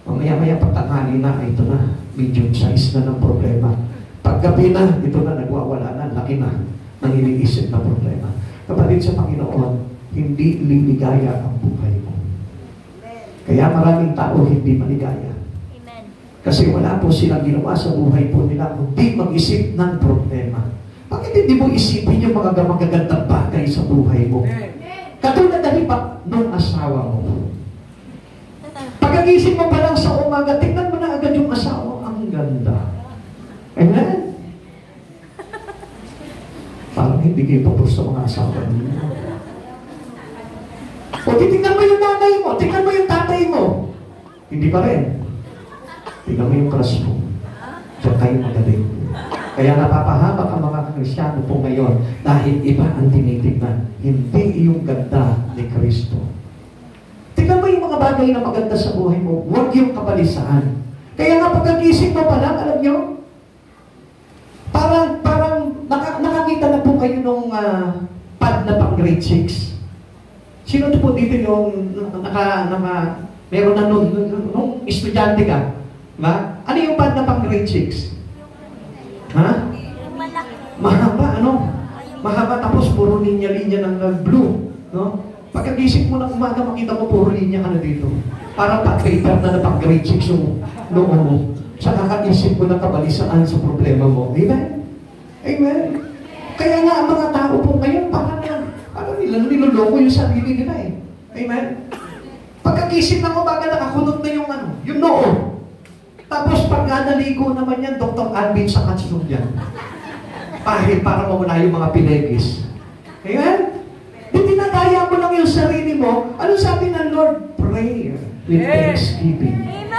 Mamaya-maya pagtanghali na, ito na, medium size na ng problema. Paggabi na, ito na, nagwawala na, laki na, ng iniisip na problema. Kapatid sa Panginoon, hindi liligaya ang buhay mo. Kaya maraming tao hindi maligaya. Amen. Kasi wala po silang ginawa sa buhay po nila, kundi mag-isip ng problema. Bakit hindi mo isipin yung mga magagandang bagay sa buhay mo? Katulad na rin pa nung asawa mo. Pagkagising mo pa lang sa umaga, tingnan mo na agad yung asawa mo. Ang ganda. Amen? Parang hindi kayo papos sa mga asawa niyo. O titingnan mo yung nanay mo, tingnan mo yung tatay mo. Hindi pa rin. Tingnan mo yung crush mo. Diyan kayo magaling. Kaya napapahamak ang mga Kristiyano po ngayon dahil iba ang tinitignan. Hindi yung ganda ni Kristo. Tingnan mo yung mga bagay na maganda sa buhay mo. Huwag yung kabalisaan. Kaya nga pagkagising mo pa lang, alam nyo, parang nakakita na po kayo nung pad na pang grade 6. Sino po dito yung meron na nung estudyante ka? Ba? Ano yung pad na pang grade 6? Ha? Mahaba, ano? Mahaba tapos puro linya-linya ng blue. No? Pagkagising mo ng umaga, makita mo puro linya ka na dito. Parang pag-paper na pang grade 6 yung noon mo. Sa kakaisip mo ng kabalisaan sa problema mo. Amen? Amen? Kaya nga ang mga tao po ngayon, parang niloloko yung sarili nila eh. Amen? Pagkagising ng umaga, nakakunot na yung noo. Tapos pag naligo naman yan, Dr. Alvin sa katsong yan. Para mawala yung mga pinegis. Amen? Hindi nagaya mo lang yung sarili mo. Ano sabi ng Lord? Prayer with thanksgiving. Amen!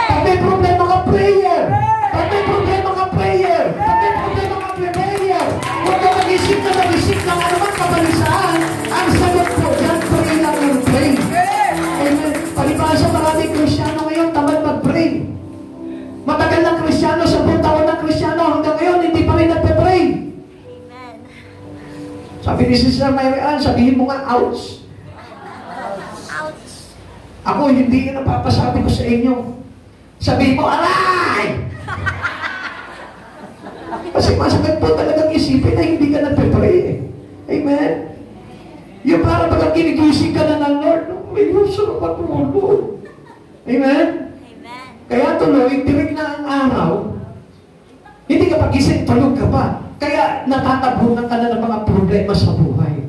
Pag may problema ka, prayer! Pag may problema ka, prayer! Pag may problema ka, prayer! Huwag ka mag-isip na naman kabalisaan. Ang sagot po dyan, pray lang yung pray. Amen? Palibasa maraming Kristiyano ngayon, tamad mag-pray. Matagal ng Kristiyano, 10 taon ng Kristiyano, hanggang ngayon, hindi pa rin nagpe-pray. Amen. Sabi ni Sister Marian, sabihin mo nga, ouch. Ouch. Ako, hindi yun napapasabi ko sa inyo. Sabihin mo, aray! Kasi masakit po talagang isipin na hindi ka nagpe-pray eh. Amen? Yung para bagang ginigising ka na ng Lord, may sarap matulog. Amen? Kaya tuloy, tirig na ang araw, hindi ka pagising, tulog ka pa. Kaya natatabunan ka na ng mga problema sa buhay.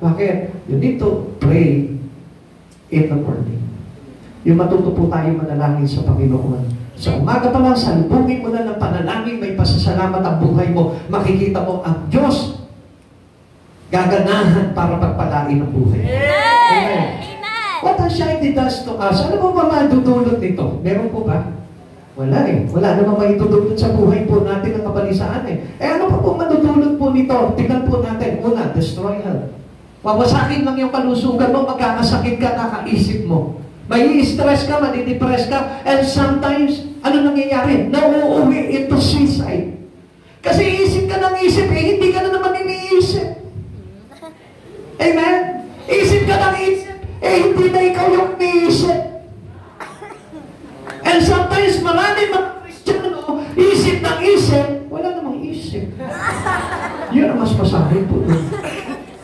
Bakit? You need to pray in the morning. Yung matuto po tayo manalangin sa Panginoon. Sa umaga pa lang, salubungin mo na ng panalangin, may pasasalamat ang buhay mo. Makikita mo ang Diyos gaganahan para pagpalain ang buhay. Amen. What a shiny does to us. Ano po ba madudulot nito? Meron po ba? Wala eh. Wala namang maitudulot sa buhay po natin ang kabalisaan eh. Ano pa po madudulot po nito? Tingnan po natin. Una, destroy health. Wawasakin lang yung kalusugan mo, magkakasakit ka, kakaisip mo. May stress ka, madidepress ka, and sometimes, ano nangyayari? Nauuwi into suicide. Kasi isip ka ng isip, eh, hindi ka na naman iniisip. Amen? Isip ka ng isip, eh, hindi na ikaw yung iniisip. pasahin po doon.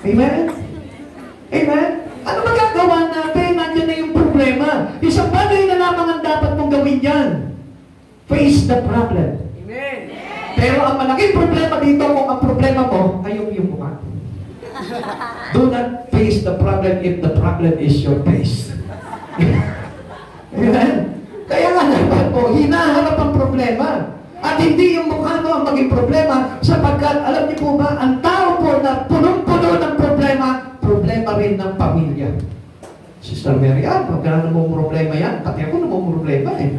Amen? Amen? Ano magagawa natin? Nandiyan na yung problema. Isang bagay na lamang ang dapat mong gawin yan. Face the problem. Amen. Pero ang malaking problema dito, kung ang problema mo ay yung mukha. Do not face the problem if the problem is your face. Amen? Kaya nga dapat po, hinaharap ang problema. At hindi yung mukha mo ang maging problema sapagkat, alam niyo po ba, ang tao po na punong-puno ng problema, problema rin ng pamilya. Sister Mary, pagka namang problema yan, pati ako namang problema eh.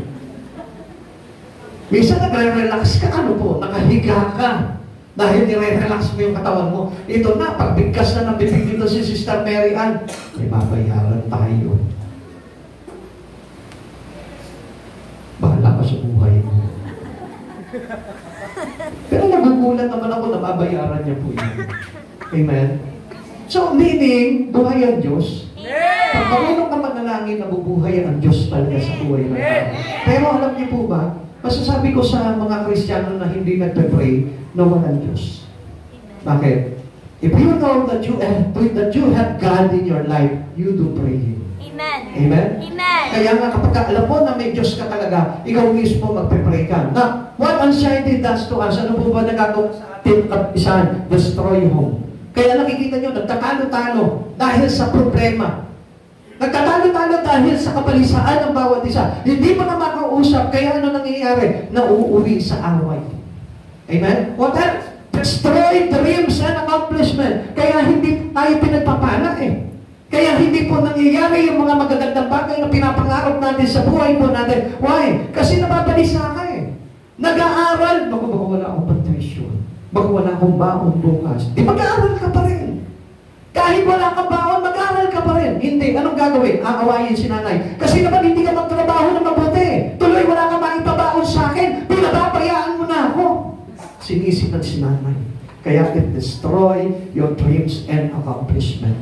Minsan nagre-relax ka, ano po, nakahiga ka. Dahil nire-relax mo yung katawan mo. Ito na, pagbigkas na ng bibig dito si Sister Mary Ann, may babayaran tayo. Bahala ka sa buhay mo. Pero nagugulat naman ako na babayaran niya po yun. Amen? So, meaning, buhay ang Diyos. Pag marunong ka manalangin, nabubuhay ang Diyos talaga sa buhay ng tao. Pero alam niyo po ba, masasabi ko sa mga Kristiyano na hindi nagpe-pray na walang Diyos. Bakit? If you know that you have God in your life, you do pray Him. Amen. Amen? Amen. Kaya nga kapag alam mo na may Diyos ka talaga, ikaw mismo magpe-pray ka. Now, what anxiety does to us? Ano po ba nagagawa sa ating kapisan? Destroy home. Kaya nakikita nyo, nagtatalo-talo dahil sa problema. Nagtatalo-talo dahil sa kapalisaan ng bawat isa. Hindi pa na makausap, kaya ano nangyayari? Nauuwi sa away. Amen? What else? Destroy dreams and accomplishment. Kaya hindi tayo pinagpapala eh. Kaya hindi po nangyayari yung mga magagandang bagay na pinapangarap natin sa buhay po natin. Why? Kasi nababalisa ka eh. Nag-aaral, baka wala akong pag-tuition. Baka wala akong baon bukas. Di mag-aaral ka pa rin. Kahit wala kang baon, mag-aaral ka pa rin. Hindi. Anong gagawin? Aawayin si nanay. Kasi naman hindi ka magtrabaho na mabuti. Tuloy wala kang maipabaon sa akin. Pinababayaan mo na ako. Sinisipat si nanay. Kaya it destroy your dreams and accomplishment.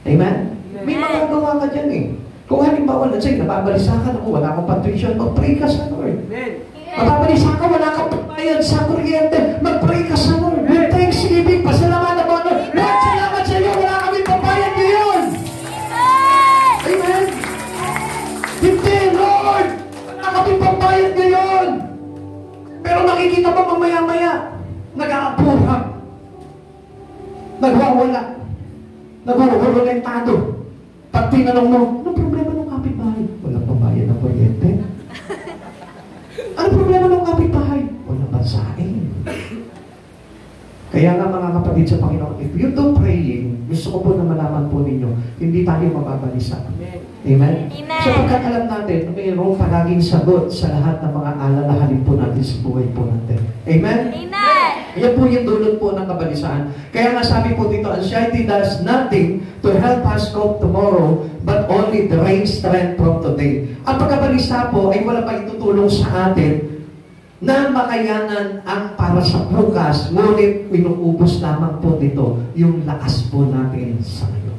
Amen? May magagawa ka dyan eh. Kung halimbawa, let's say, nababalisa ka na kung wala kang pag-tuition, mag-pray ka sa Lord. Amen. Mababalisa ka, wala kang pagbayad sa kuryente, mag-pray ka sa Lord. With thanksgiving, pasalamatan mo, Lord, salamat sa iyo, wala kami pagbayad ngayon. Amen? Hindi, Lord, wala kami pagbayad ngayon. Pero makikita mo mamaya-maya, nag-aapura, nagwawala, nagwawalentado. Pag tinanong mo, anong problema ng kapitbahay? Walang pambayad ng kuryente. Anong problema ng kapitbahay? Walang bansain. Kaya nga mga kapatid sa Panginoon, if you do praying, gusto ko po na malaman po ninyo, hindi tayo mababalisa. Amen? Amen. So pagkat alam natin, mayroong palaging sagot sa lahat ng mga alalahanin po natin sa buhay po natin. Amen? Amen. Yan po yung dulot po ng kabalisaan. Kaya nga sabi po dito, anxiety does nothing to help us cope tomorrow, but only drain strength from today. Ang pagkabalisa po ay wala pa itutulong sa atin na makayanan ang para sa bukas, ngunit inuubos lamang po dito yung lakas po natin sa ngayon.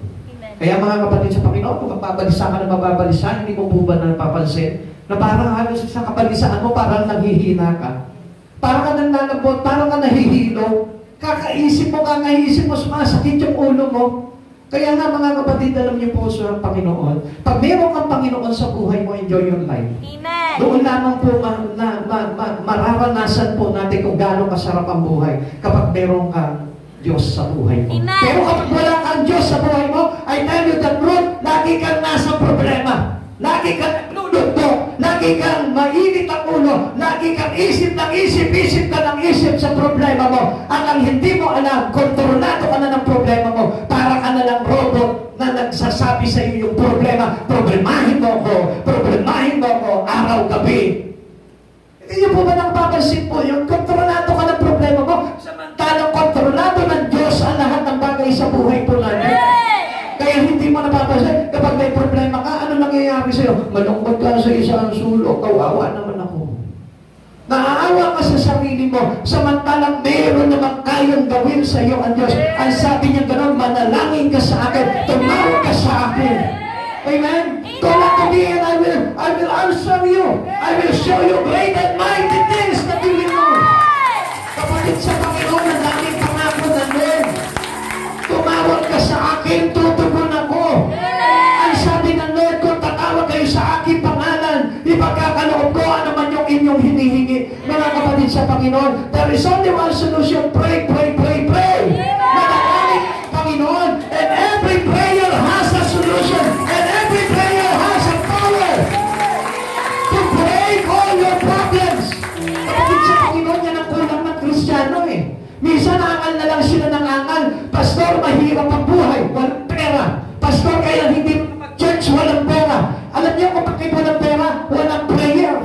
Kaya mga kapatid sa Panginoon, kung mababalisa ka na mababalisa, hindi mo po ba napapansin na parang halos sa kabalisaan mo, parang naghihina ka. Parang ka nanlalabot, parang ka nahihilo. Kakaisip mo, sumasakit yung ulo mo. Kaya nga mga kapatid, alam niyo po sa Panginoon, pag meron kang Panginoon sa buhay mo, enjoy your life. Amen. Doon lamang po mararanasan po natin kung gaano kasarap ang buhay kapag meron kang Diyos sa buhay mo. Amen. Pero kapag wala kang Diyos sa buhay mo, I tell you the truth, lagi kang nasa problema. Lagi kang naglulugto. Lagi kang mainit ang ulo. Lagi kang isip ka ng isip sa problema mo. At ang hindi mo alam, kontrolado ka na ng problema mo. Para ka na lang robot na nagsasabi sa iyo yung problema. Problemahin mo ko, araw-gabi. Hindi niyo po ba napapansin po yung kontrolado ka ng problema mo? Samantalang kontrolado ng Diyos ang lahat ng bagay sa buhay po natin. Kaya hindi mo napapansin, kapag may problema ka, ano nangyayari sa'yo? Malungkot ka sa isang sulok, kawawa naman ako. Naaawa ka sa sarili mo, samantalang meron naman kayang gawin sa iyo ang Diyos. Ang sabi niya gano'n, manalangin ka sa akin, tumawag ka sa akin. Amen? Call unto me and I will answer you. I will show you great and mighty things that you will know. Kapatid sa Panginoon, ang daming pangako na akin tutugon ako. Ang sabi ng Lord, kung tatawag kayo sa aking pangalan, ipagkakaloob ko ano man yung inyong hinihingi. Mga kapatid sa Panginoon, there is only one solution. Pray, pray, pray, pray. Manalangin ang Panginoon, and every prayer has a solution, and every prayer has a power to break all your problems. Kapatid sa Panginoon, yan ang kulang ng Kristiyano eh. Minsan angal na lang sila ng angal. Pastor, mahirap ang buhay, walang pera. Pastor, kaya hindi mag-church, walang pera. Alam niyo kung bakit walang pera? Walang prayer.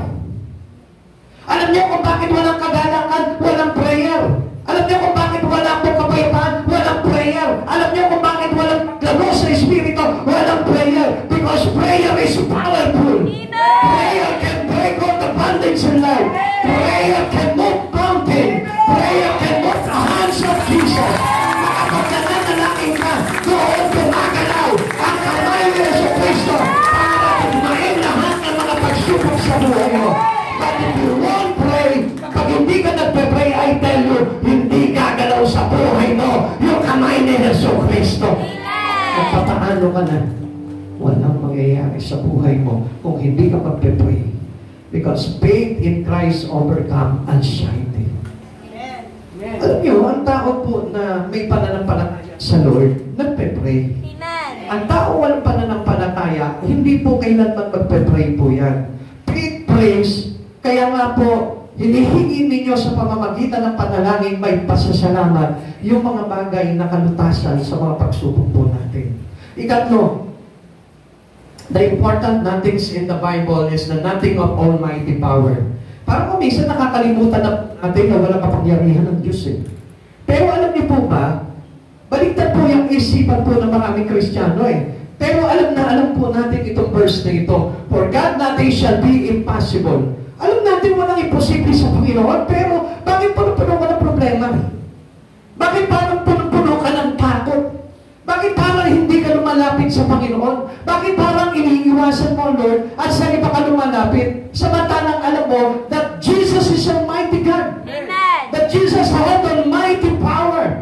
Alam niyo kung bakit walang kagalakan? Walang prayer. Alam niyo kung bakit walang kapayapaan? Walang prayer. Alam niyo kung bakit walang lalo sa Espiritu? Walang prayer. Because prayer is powerful. Prayer can break all the bondage in life. Prayer can move mountain. Prayer can move the hands of Jesus. Kapag nananalangin ka, doon gumagalaw ang kamay ni Yesu Cristo para tumain lahat ng mga pagsubok sa buhay mo. But if you won't pray, pag hindi ka nagpe-pray, I tell you, hindi gagalaw sa buhay mo yung kamay ni Yesu Cristo. At papaano ka na? Walang mangyayari sa buhay mo kung hindi ka magpe-pray. Because faith in Christ overcome anxiety. Alam niyo, ang tao po na may pananampalataya sa Lord, nagpe-pray. Ang tao walang pananampalataya, hindi po kailanman magpe-pray po yan. Faith prays, kaya nga po, hinihingi ninyo sa pamamagitan ng panalangin may pasasalamat yung mga bagay na kalutasan sa mga pagsubok po natin. Ikatlo, the important nothings in the Bible is the nothing of almighty power. Parang kung minsan nakakalimutan natin na walang kapangyarihan ng Diyos eh. Pero alam niyo po ba, baliktad po yung isipan po ng maraming Kristiyano eh. Pero alam po natin itong verse na ito. For God nothing shall be impossible. Alam natin walang imposible sa Panginoon, pero bakit puno-puno ka ng problema? Bakit parang puno-puno ka ng takot? Bakit parang hindi ka lumalapit sa Panginoon? Bakit parang iniiwasan mo, Lord, at sa iba ka lumalapit? Samantalang alam mo that Jesus is Almighty God. Amen. That Jesus has almighty power.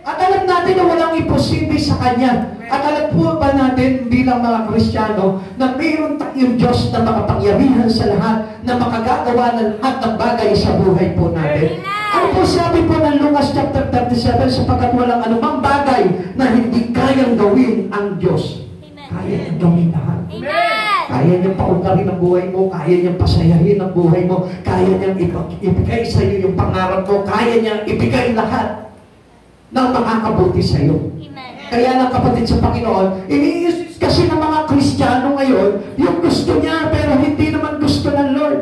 At alam natin na walang imposible sa Kanya. At alam po ba natin bilang mga Kristiyano na mayroon tayong Diyos na makapangyarihan sa lahat, na makagagawa ng lahat ng bagay sa buhay po natin. Ano po sabi po ng Lucas chapter 37, sapagkat walang anumang bagay na hindi kayang gawin ang Diyos. Kaya niyang gawin lahat. Kaya niyang paungarin ang buhay mo, kaya niyang pasayahin ang buhay mo, kaya niyang ibigay sa iyo yung pangarap mo, kaya niyang ibigay lahat ng makakabuti sa iyo. Kaya lang kapatid sa Panginoon, iniisip kasi ng mga Kristiyano ngayon, yung gusto niya pero hindi naman gusto ng Lord.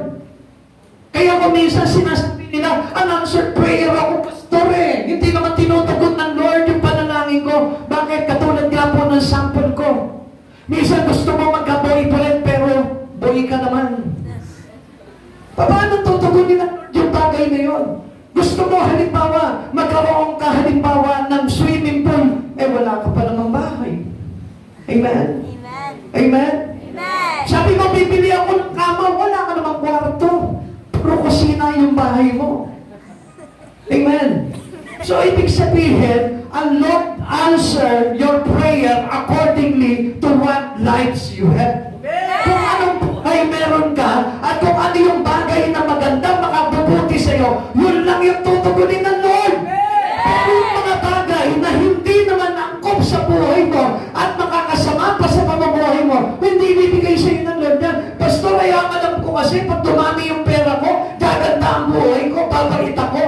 Kaya kung minsan sinasabi nila, unanswered prayer ako, pastor eh. Hindi naman tinutugon ng Lord yung panalangin ko. Bakit? Katulad nga po ng sample ko. Minsan gusto mo magka-boyfriend pero boy ka naman. Paano tutugunin ng Lord yung bagay na yun? Gusto mo halimbawa, magkaroon ka halimbawa ng swimming pool, eh wala ka pa namang bahay. Amen? Amen. Amen? Amen. Sabi mo, bibili ako ng kama, wala ka namang kwarto. Puro kusina yung bahay mo. Amen? So, ibig sabihin, ang Lord answer your prayer accordingly to what lives you have. Kung anong buhay meron ka, at kung ano yung bagay na maganda makabubuti sa'yo, yun lang yung tutugunin ng Lord. Pero yung mga bagay na hindi naman angkop sa buhay mo at makakasama pa sa pamumuhay mo, hindi ibibigay sa'yo ng Lord yan. Pastor, ay ang alam ko kasi pag dumami yung pera ko, gaganda ang buhay ko, babait ako.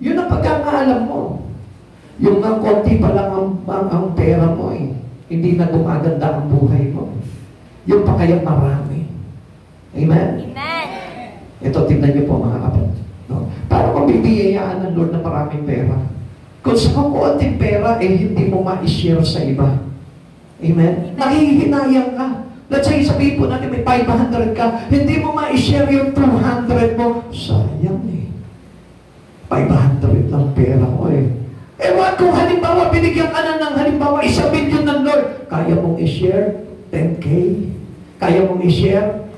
Yun ang pagkakaalam mo. Yung ang konti pa lang ang pera mo eh. Hindi na gumaganda ang buhay mo. Yung pa kaya marami. Amen? Amen. Ito, tignan niyo po mga kapatid. No? Para kung bibiyayaan ng Lord na maraming pera. Kung sa konting pera, eh hindi mo ma-share sa iba. Amen? Nahihinayang ka. Let's say, sabihin po natin may 500 ka, hindi mo ma-share yung 200 mo. Sayang eh. 500 lang pera ko eh. Ewan kung halimbawa, binigyan ka na ng halimbawa, 1 million ng Lord. Kaya mong i-share 10K? Kaya mong i-share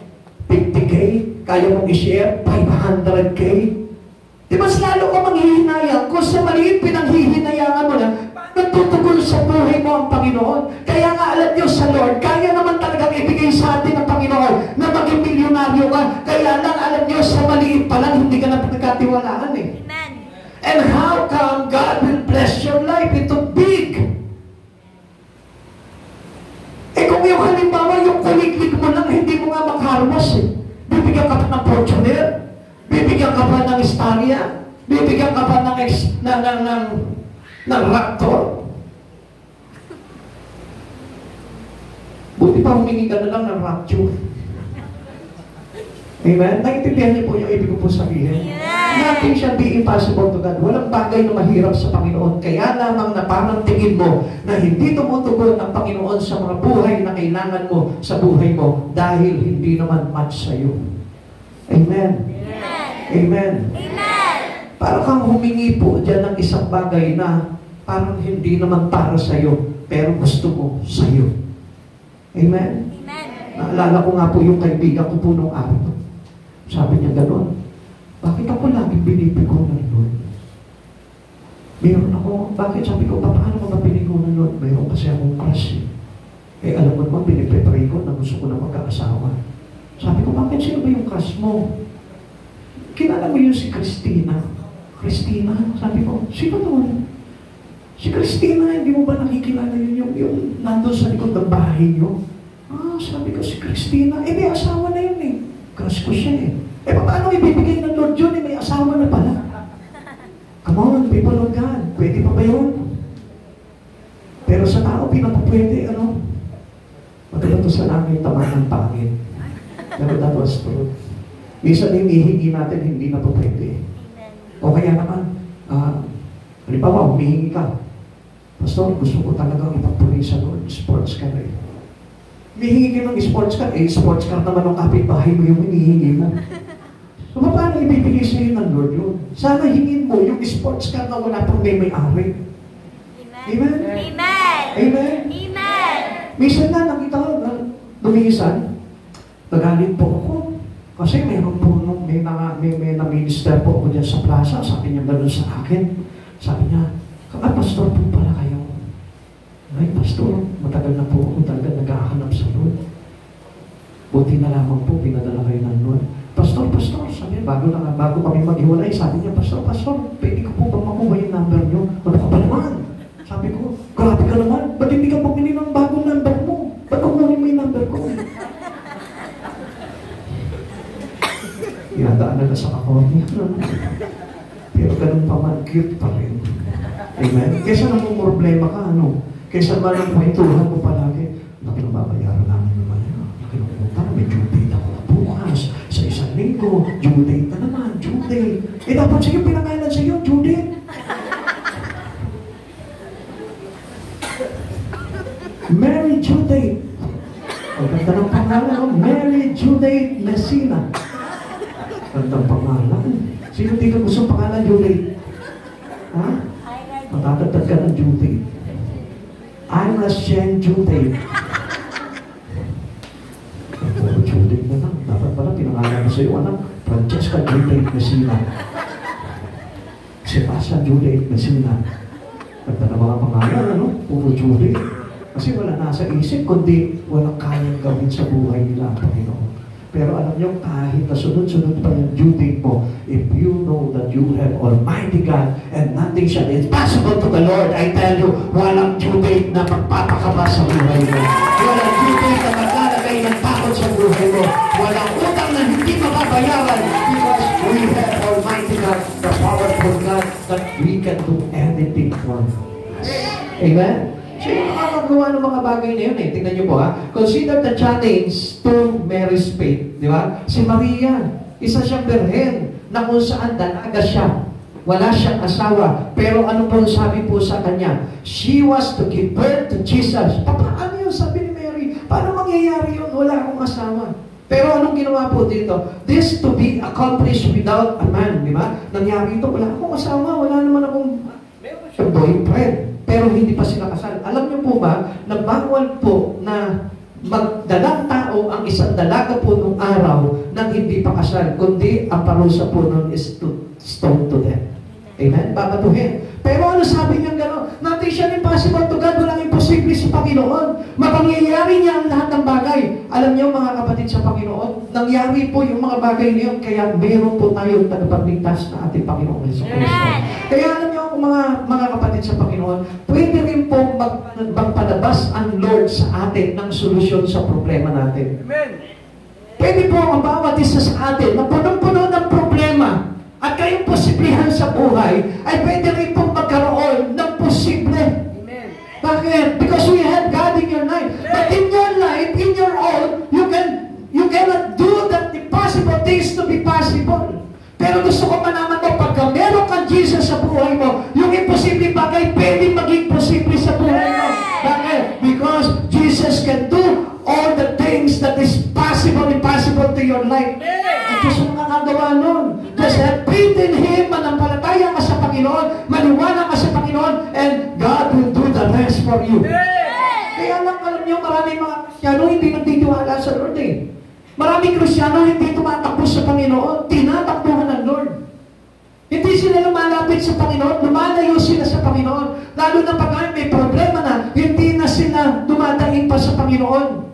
50K? Kaya mong i-share 500K? Di mas lalo ka manghihinayang kung sa maliit pinanghihinayangan mo na, paano tutugol sa buhay mo ang Panginoon. Kaya nga alam nyo sa Lord, kaya naman talagang ibigay sa atin ng Panginoon na maging milyonaryo ka. Kaya lang alam nyo, sa maliit pa lang, hindi ka na pinagkatiwalaan eh. Amen. And how come God will bless your life? Ito big. Eh kung yung halimbawa, yung kuliglig mo lang, hindi mo nga makaharmas eh. Bibigyan ka pa ng Fortuner, bibigyan ka pa ng Staria, bibigyan ka pa ng Raptor. Buti pa humingi ka na lang ng Rapture. Amen? Naintindihan niyo po yung ibig ko po sabihin? Nothing shall be impossible to God. Walang bagay na mahirap sa Panginoon. Kaya lamang na parang tingin mo na hindi tumutugon ang Panginoon sa mga buhay na kailangan mo sa buhay mo dahil hindi naman match sa iyo. Amen? Amen? Amen. Parang kang humingi po dyan ng isang bagay na parang hindi naman para sa iyo, pero gusto mo sa iyo. Amen? Amen. Naalala ko nga po yung kaibigan ko po nung araw. Sabi niya gano'n, bakit ako laging binibigo ng Lord? Meron ako, bakit? Sabi ko, paano ko ba binigo ng Lord? Meron kasi akong crush eh. Alam mo naman, pinipretry ko na gusto ko na magkaasawa. Sabi ko, bakit sino ba yung crush mo? Kilala mo yun si Christina. Christina? Sabi ko, sino to? Si Christina, hindi mo ba nakikilala yun yung nandun sa likod ng bahay niyo? Sabi ko, si Christina, may asawa na yun eh. Crush ko siya eh. Paano ibibigay ng Lord yun? May asawa na pala. Come on, people of God. Pwede pa ba yun? Pero sa tao, pinapapwede, ano? Maganda to sa langit, tama ng pangit. Pero that was true. Minsan hinihingi natin, hindi na po pwede. O kaya naman, halimbawa, humihingi ka. Pastor, gusto ko talagang ipagpuloy sa Lord. Sports car eh. Humihingi ka ng sports car. Sports car naman ng kapitbahay mo yung hinihingi mo. So, paano ibibigay sa iyo ng Lord yun? Sana hingin mo yung sports car na wala pang may-ari. Amen. Amen? Amen. Amen? Amen. Minsan na nakita ko, lumisan, nagalit po ako. Kasi meron po nung may na-minister po ako dyan sa plaza. Sabi niya gano'n sa akin. Sabi niya, pastor po pala kayo. Ay, pastor, matagal na po ako talaga naghahanap sa Lord. Buti na lamang po, pinadala kayo ng Lord. Pastor, sabi niya, bago kami maghiwalay, sabi niya, pastor, pwede ko po ba makuha yung number niyo? Ano ka ba naman? Sabi ko, grabe ka naman, ba't hindi ka pumili ng bagong number mo? Ba't kukunin mo yung number ko? Inadaan na sa ako niya. Pero ganun pa man, cute pa rin. Amen? Kesa nang problema ka, ano? Kesa ba nang kwentuhan mo palagi, laki ng babayaran namin naman yun. Laki ng utang, may due date ako na bukas. Sa isang linggo, due date na naman, due date. Dapat sa'yo, pinangalan sa'yo, due date. Mary Judith. Ang ganda ng pangalan, Mary Judith Messina. Gandang pangalan. Sino di ka gusto pangalan, Judith? Ha? Matatagtag ka ng Judith. I'm a Shen Judith. Puro Judith na lang. Dapat pala pinangalan mo sa'yo, anak. Francesca Judith Messina. Sebastian Judith Messina. Ganda na mga pangalan, ano? Puro Judith. Kasi wala nasa isip, kundi walang kayang gawin sa buhay nila, Panginoon. Pero alam niyo, kahit na sunod-sunod pa yung due date mo, if you know that you have Almighty God and nothing shall be impossible to the Lord, I tell you, walang due date na magpapakaba sa buhay mo. Walang due date na maglalagay ng takot sa buhay mo. Walang utang na hindi mababayaran because we have Almighty God, the powerful God, that we can do anything for us. Amen? Siya yung makakagawa ng mga bagay na yun eh. Tingnan niyo po ha. Consider the challenge to Mary's faith. Di ba? Si Maria, isa siyang birhen na kung saan dalaga siya. Wala siyang asawa. Pero ano po sabi po sa kanya? She was to give birth to Jesus. Paano yun sabi ni Mary? Paano mangyayari yun? Wala akong asawa. Pero anong ginawa po dito? This to be accomplished without a man. Di ba? Nangyari ito. Wala akong asawa. Wala naman akong boyfriend. Pero hindi pa sila kasal. Alam niyo po ba, na bawal po na magdalang tao ang isang dalaga po nung araw nang hindi pa kasal, kundi ang parusa po nun is to stone to death. Amen? Babatuhin. Pero ano sabi niya gano'n? Nothing impossible to God. Walang imposible sa Panginoon. Mapangyayari niya ang lahat ng bagay. Alam niyo mga kapatid sa Panginoon, nangyari po yung mga bagay na yun, kaya meron po tayong tagapagligtas na ating Panginoon Hesus Kristo. Kaya alam niyo mga kapatid sa Panginoon, pwede rin po magpalabas ang Lord sa atin ng solusyon sa problema natin. Amen. Pwede po ang bawat isa sa atin na punong-puno ng problema at kayong posiblihan sa buhay ay pwede rin pong magkaroon ng posible. Amen. Bakit? Because we have God in your life. But in your life, in your own, you cannot do the impossible things to be possible. Pero gusto ko malaman mo, pagka meron kang Jesus sa buhay mo, yung imposible bagay pwede maging posible sa buhay mo. Bakit? Because Jesus can do all the things that is impossible to your life. At Diyos ang nakagawa nun. Just have faith in Him, manampalataya ka sa Panginoon, maniwala ka sa Panginoon, and God will do the rest for you. Kaya lang, alam niyo, maraming mga Kristyano hindi nagtitiwala sa Lord eh. Maraming Kristyano hindi tumatakbo sa Panginoon, tinatakbuhan ng Lord. Hindi sila lumalapit sa Panginoon, lumalayo sila sa Panginoon. Lalo na pag may problema na, hindi na sila dumadaing pa sa Panginoon.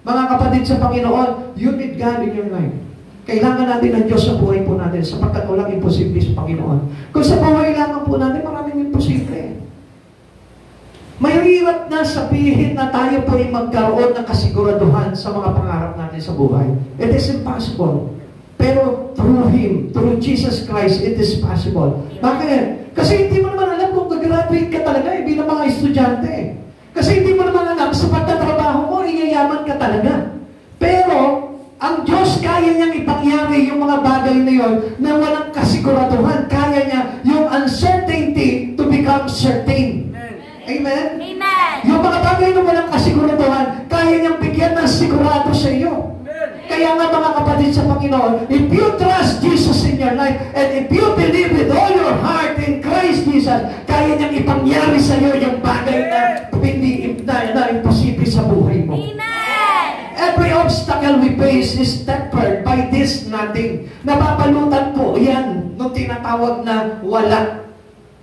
Mga kapatid sa Panginoon, you need God in your life. Kailangan natin ng Diyos sa buhay po natin sapagkat walang imposible sa Panginoon. Kung sa buhay lamang po natin, maraming imposible. Mahirap na sabihin na tayo po ay magkaroon ng kasiguraduhan sa mga pangarap natin sa buhay. It is impossible. Pero through Him, through Jesus Christ, it is possible. Bakit? Kasi hindi mo naman alam kung gagraduate ka talaga bilang mga estudyante. Kasi hindi mo naman alam sa pagtatrabaho mo, iyayaman ka talaga. Pero, ang Diyos kaya niyang ipangyari yung mga bagay na yon na walang kasiguraduhan. Kaya niya yung uncertainty to become certain. Amen? Amen. Yung mga bagay na walang kasiguraduhan, kaya niyang bigyan ng sigurado sa iyo. Kaya nga mga kapatid sa Panginoon, if you trust Jesus in your life, and if you believe with all your heart in Christ Jesus, kaya niyang ipangyari sa iyo yung bagay na hindi na imposible sa buhay mo. Amen. Every obstacle we face is tempered by this nothing. Napapalutan po yan nung tinatawag na wala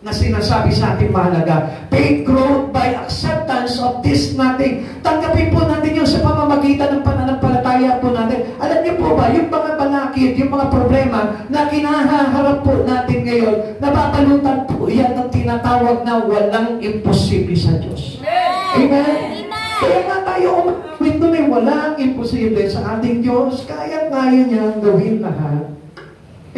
na sinasabi sa ating mahalaga. Faith growth by acceptance of this nothing. Tanggapin po natin yun sa pamamagitan ng pananampalataya po natin. Alam niyo po ba, yung mga balakid, yung mga problema na kinahaharap po natin ngayon, napapalutan po yan ng tinatawag na walang imposible sa Diyos. Amen? Kaya nga tayo umawit nun eh, walang imposible sa ating Diyos. Kaya niya gawin lahat.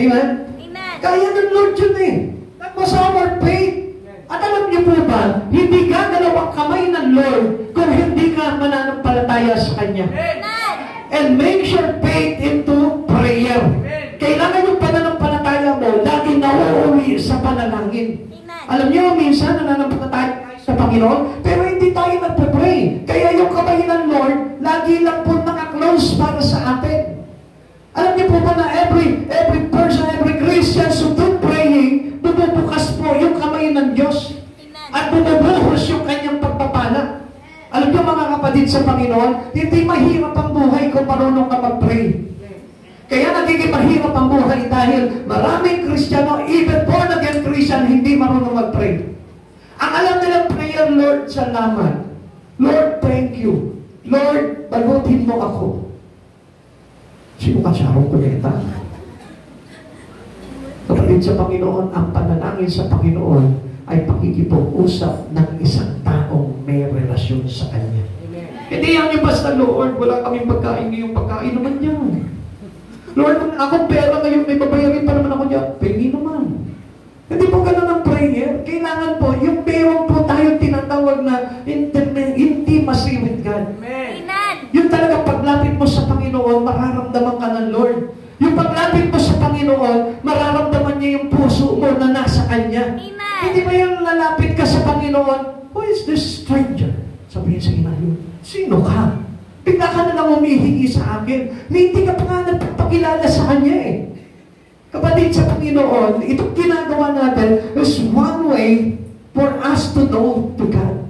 Amen? Amen. Kaya ng Lord yun eh. That was our faith. At alam niyo po ba, hindi gagalaw ang kamay ng Lord kung hindi ka mananampalataya sa Kanya. And make your faith into prayer. Kailangan yung pananampalataya mo lagi nauuwi sa panalangin. Alam niyo, minsan nananampalataya sa Panginoon, pero hindi tayo nagpe-pray. Kaya yung kamay ng Lord, lagi lang po naka-close para sa atin. Alam niyo po ba na every person, every Christian who do praying, bumubukas po yung kamay ng Diyos at bumubuhos yung kanyang pagpapala. Alam niyo mga kapatid sa Panginoon, hindi mahirap ang buhay kung marunong ka mag-pray. Kaya nagiging mahirap ang buhay dahil maraming Kristiyano, even born again Christian, hindi marunong mag-pray. Ang alam nilang prayer, Lord, salamat. Lord, thank you. Lord, balutin mo ako. Sino ka Sharon Cuneta? Kapatid sa Panginoon, ang panalangin sa Panginoon ay pakikipag-usap ng isang taong may relasyon sa Kanya. Hindi yan yung basta, Lord, wala kaming pagkain ngayong pagkain naman yan. Lord, akong pera ngayon, may babayarin pa naman ako dyan. Pengi naman. Hindi po ganun ang prayer. Kailangan po, yung meron po tayo tinatawag na intimacy with God. Amen. Yung talaga paglapit mo sa Panginoon, mararamdaman ka ng Lord. Yung paglapit mo sa Panginoon, mararamdaman niya yung puso mo na nasa Kanya. Amen. Hindi ba yung lalapit ka sa Panginoon, who is this stranger? Sabihin sa inayo, sino ka? Bigla ka na lang humihingi sa akin. Hindi ka pa nga nagpapakilala sa Kanya eh. Kapatid sa Panginoon, itong ginagawa natin is one way for us to know to God.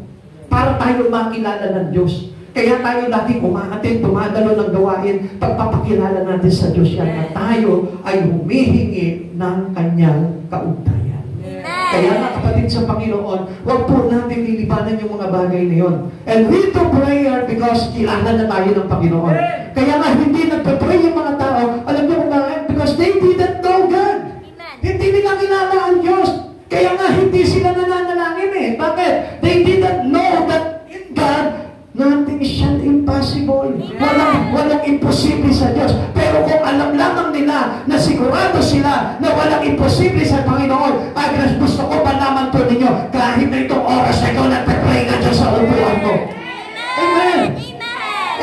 Para tayo makilala ng Diyos. Kaya tayo laging umaatin, tumadalo ng gawain, pagpapakilala natin sa Diyos yan na tayo ay humihingi ng Kanyang kaugnayan. Kaya nga kapatid sa Panginoon, huwag po natin lilibanan yung mga bagay na yun. And we do prayer because kilala na tayo ng Panginoon. Kaya nga hindi nagpe-pray yung mga tao. Alam niyo kung bakit? Because they didn't know God. Hindi nila kilala ang Diyos. Kaya nga hindi sila nananalangin eh. Bakit? They didn't know that in God, nothing shall impossible. Walang imposible sa Diyos. Pero kung alam lamang nila na sigurado sila na walang imposible sa Panginoon, ay gusto ko malaman po ninyo, kahit na itong oras na ito, nagpe-pray ka dyan sa upuan mo. Amen.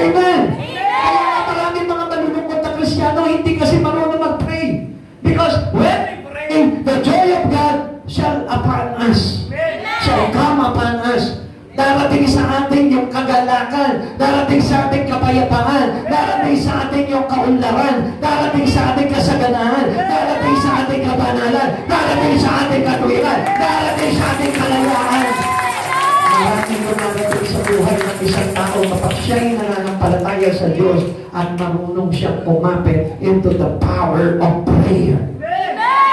Amen. Kaya nga maraming mga malulungkot na Kristiyano, hindi kasi marunong mag-pray. Because when we pray, the joy of God shall upon us. Shall come upon us. Darating sa atin yung kagalakan, darating sa ating kapayapaan, darating sa atin yung kaunlaran, darating sa ating kasaganahan, darating sa ating kabanalan, darating sa ating katuwiran, darating sa ating kalayaan. Maraming dumarating sa buhay ng isang tao kapag siya'y nananampalataya sa Diyos at marunong siyang kumapit into the power of prayer.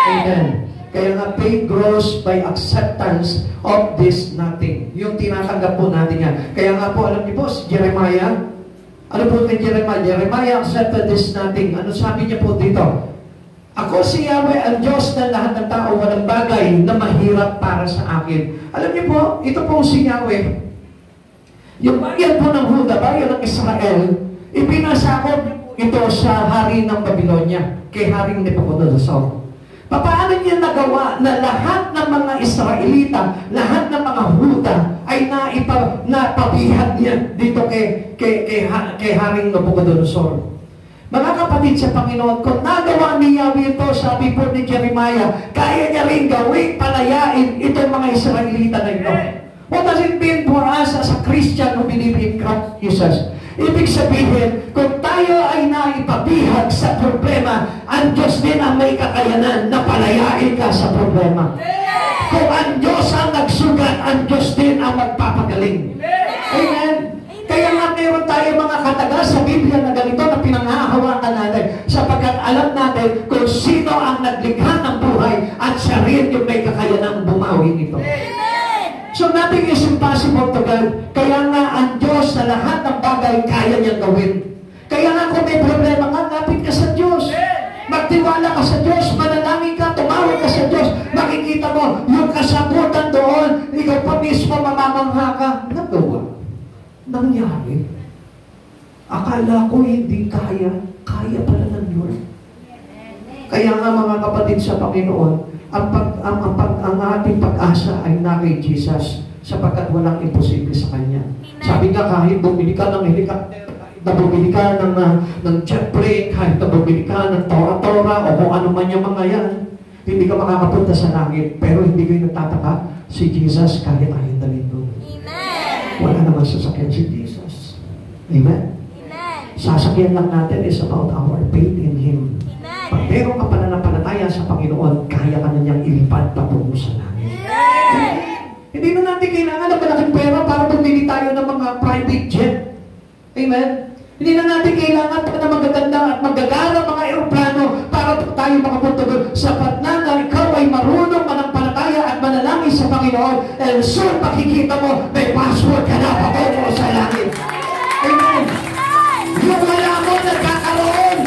Amen. Kaya nga, faith grows by acceptance of this nothing. Yung tinatanggap po natin yan. Kaya nga po, alam niyo po, si Jeremiah, ano po kay Jeremiah? Jeremiah accepted this nothing. Ano sabi niya po dito? Ako si Yahweh, ang Diyos ng lahat ng tao, walang bagay na mahirap para sa akin. Alam niyo po, ito po si Yahweh. Yung bayan po ng Huda, bayan ng Israel, ipinasakop ito sa hari ng Babylonia, kay haring Nebuchadnezzar. Paano niya nagawa na lahat ng mga Israelita, lahat ng mga Huda ay napabihag niya dito kay haring Nebuchadnezzar? Mga kapatid sa Panginoon, kung nagawa ni Yahweh ito, sabi po ni Jeremiah, kaya niya rin gawing palayain itong mga Israelita na ito. What does it mean for us as a Christian who believe in Christ Jesus? Ibig sabihin, kung tayo ay naipabihag sa problema, ang Diyos din ang may kakayanan na palayain ka sa problema. Kung ang Diyos ang nagsugat, ang Diyos din ang magpapagaling. Amen? Kaya nga meron tayo mga kataga sa Biblia na ganito na pinanghahawakan natin sapagkat alam natin kung sino ang naglikha ng buhay at siya rin yung may kakayanang bumawi nito. So nothing is impossible to God. Kaya nga ang Diyos sa lahat ng bagay kaya niyang gawin. Kaya nga kung may problema ka, lapit ka sa Diyos. Magtiwala ka sa Diyos, manalangin ka, tumawag ka sa Diyos. Makikita mo, yung kasagutan doon, ikaw pa mismo mamamangha ka. Nagawa. Nangyari. Akala ko hindi kaya. Kaya pala ng Diyos. Kaya nga mga kapatid sa Panginoon, ang ating pag-asa ay na kay Jesus sapagkat walang imposible sa Kanya. Sabi nga, kahit bumili ka ng helicopter, kahit na bumili ka ng jet plane, kahit na bumili ka ng tora-tora o kung ano man yung mga yan, hindi ka makakapunta sa langit. Pero hindi kayo nagtataka, si Jesus kaya tayong dalhin doon. Wala naman sasakyan si Jesus. Amen? Sasakyan lang natin is about our faith in Him. Pag meron ka pananampalataya sa Panginoon, kaya ka na niyang ilipad patungo sa langit. Hindi na natin kailangan ng malaking pera para bumili tayo ng mga private jet. Amen? Hindi na natin kailangan pa na magaganda at magagana mga aeroplano para tayo makapunta doon. Sapat na ikaw ay marunong manampalataya at manalangin sa Panginoon. And soon, makikita mo, may password ka na patungo sa langit. Amen? Yung wala mo, nagkakaroon.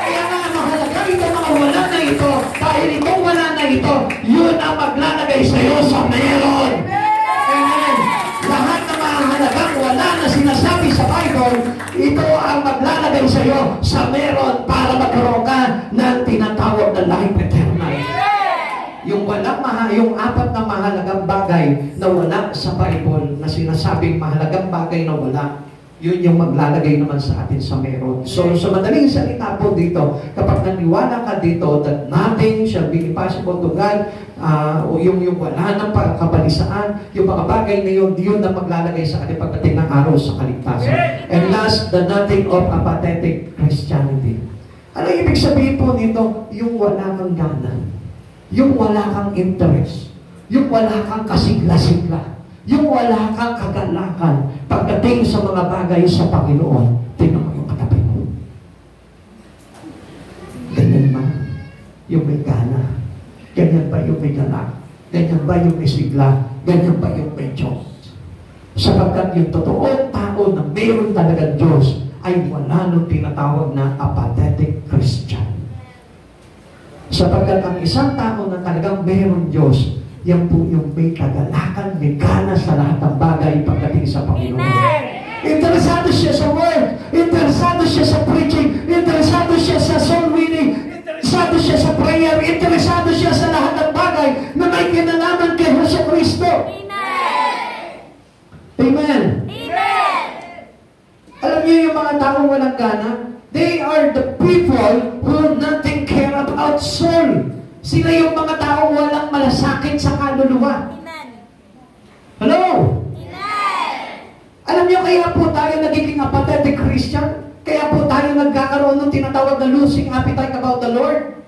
Kaya nga, mahalaga ito mga wala na ito. Dahil itong wala na ito, yun ang maglalagay sa iyo sa meron. Amen? Lahat ng mahalagang wala na sinasabi sa Bible, ito ang maglalagay sa iyo sa meron para magkaroon ka ng tinatawag na life eternal. Yung apat na mahalagang bagay na wala sa Bible na sinasabing mahalagang bagay na wala, yun yung maglalagay naman sa atin sa meron. So, sa madaling salita po dito, kapag naniwala ka dito that nothing shall be impossible to God, o yung wala ng kabalisaan, yung mga bagay na yun na maglalagay sa atin pagdating ng araw sa kaligtasan. And last, the nothing of apathetic Christianity. Ano ibig sabihin po nito? Yung wala kang gana, yung wala kang interest, yung wala kang kasigla-sigla, yung wala kang kagalakan pagdating sa mga bagay sa Panginoon. Tingnan mo yung katabi mo. Ganyan ba? Yung may gana. Ganyan ba yung may galak? Ganyan ba yung may sigla? Ganyan ba yung may Diyos? Sapagkat yung totoong tao na mayroon talaga Diyos ay wala nung tinatawag na apathetic Christian. Sapagkat ang isang tao na talagang mayroon Diyos, yan po yung may kagalakan, may gana sa lahat ng bagay pagdating sa Panginoon. Amen. Interesado siya sa word, interesado siya sa preaching, interesado siya sa soul winning, interesado siya sa prayer, interesado siya sa lahat ng bagay na may kinalaman kay Jesucristo. Amen. Amen. Alam niyo yung mga taong walang gana, they are the people who nothing care about soul. Sila yung mga taong walang malasakit sa kaluluwa. Amen. Hello? Amen. Alam niyo kaya po tayo nagiging apathetic Christian? Kaya po tayo nagkakaroon ng tinatawag na losing appetite about the Lord?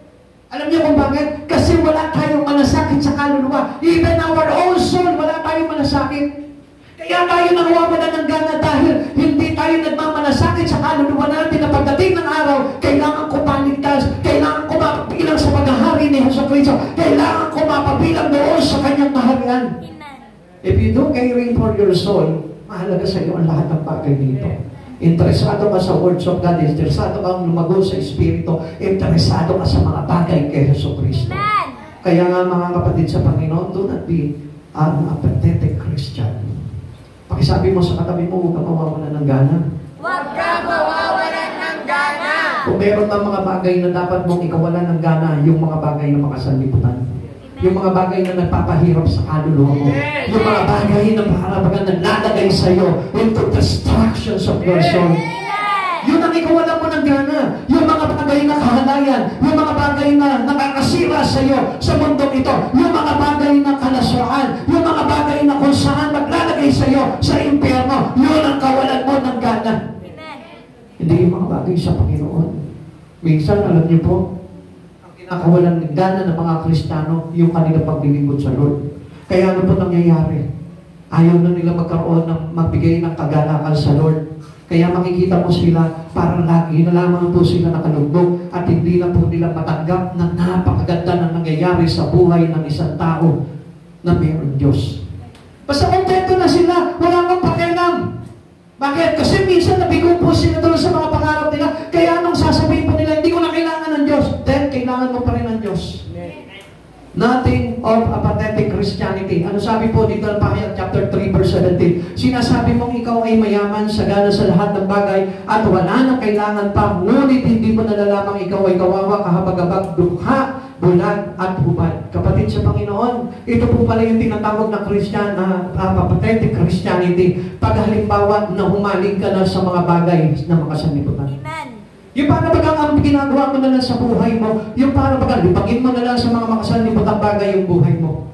Alam niyo kung bakit? Kasi wala tayong malasakit sa kaluluwa. Even our own soul, wala tayong malasakit. Kaya tayo nawawalan ng gana dahil hindi tayo nagmamalasakit sa kaluluwa natin na pagdating ng araw, kailangan ko paligtas, kailangan ko mapabilang sa paghahari ni Jesucristo, kailangan ko mapabilang doon sa kanyang kaharian. Amen. If you do caring for your soul, mahalaga sa iyo ang lahat ng bagay dito. Interesado ka sa words of God, interesado kang lumago sa Espiritu, interesado ka sa mga bagay kay Jesucristo. Amen. Kaya nga mga kapatid sa Panginoon, do not be an apathetic Christian. Pakisabi mo sa katabi mo, huwag ka mawawalan ng gana. Huwag kang mawawalan ng gana. Kung meron ng mga bagay na dapat mong ikawalan ng gana, yung mga bagay na makasanlibutan. Yung mga bagay na nagpapahirap sa kaluluwa mo. Yung mga bagay na parang naglalagay sa iyo into distractions of your soul. Yun ang ikawalan mo ng gana. Yung mga bagay na kahalayan, yung mga bagay na nakakasira sa iyo sa mundong ito, yung mga bagay na kalaswaan, yung mga bagay na kung saan maglalagay sa iyo sa impyerno, yun ang kawalan mo ng gana. Amen. Hindi yung mga bagay sa Panginoon. Minsan, alam niyo po, ang kinakawalan ng gana ng mga Kristiyano, yung kanilang paglilingkod sa Lord. Kaya ano po nangyayari? Ayaw na nila magkaroon ng magbigay ng kagalakan sa Lord. Kaya makikita mo sila, parang lagi na lamang po sila nakalugdog at hindi na po nila matanggap na napakaganda na nangyayari sa buhay ng isang tao na mayroon Diyos. Basta kontento na sila, wala kang pakialam. Bakit? Kasi minsan nabigo po sila doon sa mga pangarap nila, kaya anong sasabihin po nila, hindi ko na kailangan ng Diyos. Then, kailangan mo pa rin ng Diyos. Nothing of apathetic Christianity. Ano sabi po dito ng Pahayag chapter 3 verse 17? Sinasabi mong ikaw ay mayaman, sagana sa lahat ng bagay at wala na kailangan pa, ngunit hindi mo nalalamang ikaw ay kawawa, kahabag-habag, dukha, bulag at hubad. Kapatid sa Panginoon, ito po pala yung tinatawag na Christian, apathetic Christianity. Pag halimbawa na humaling ka na sa mga bagay na makasanlibutan. Amen. Yung para bagang ang ginagawa mo na lang sa buhay mo, yung para bagang lipagin mo na lang sa mga makasanlibutang bagay yung buhay mo.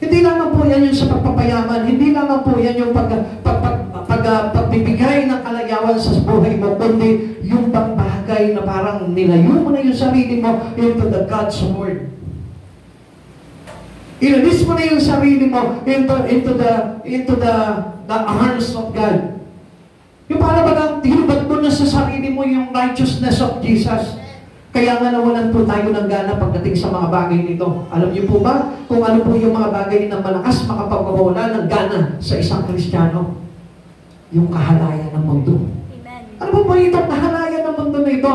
Hindi lamang po yan yung sa pagpapayaman, hindi lamang po yan yung pagbibigay ng kalayawan sa buhay mo, kundi yung bang bagay na parang nilayo mo na yung sarili mo into the God's Word. Ilalis mo na yung sarili mo into the arms of God. Yung para bagang hinubad mo na sa sarili mo yung righteousness of Jesus. Kaya nga nawalan po tayo ng gana pagdating sa mga bagay nito. Alam niyo po ba kung ano po yung mga bagay na malakas makapagpawala ng gana sa isang Kristiyano? Yung kahalayan ng mundo. Amen. Ano po ba itong kahalayan ng mundo na ito?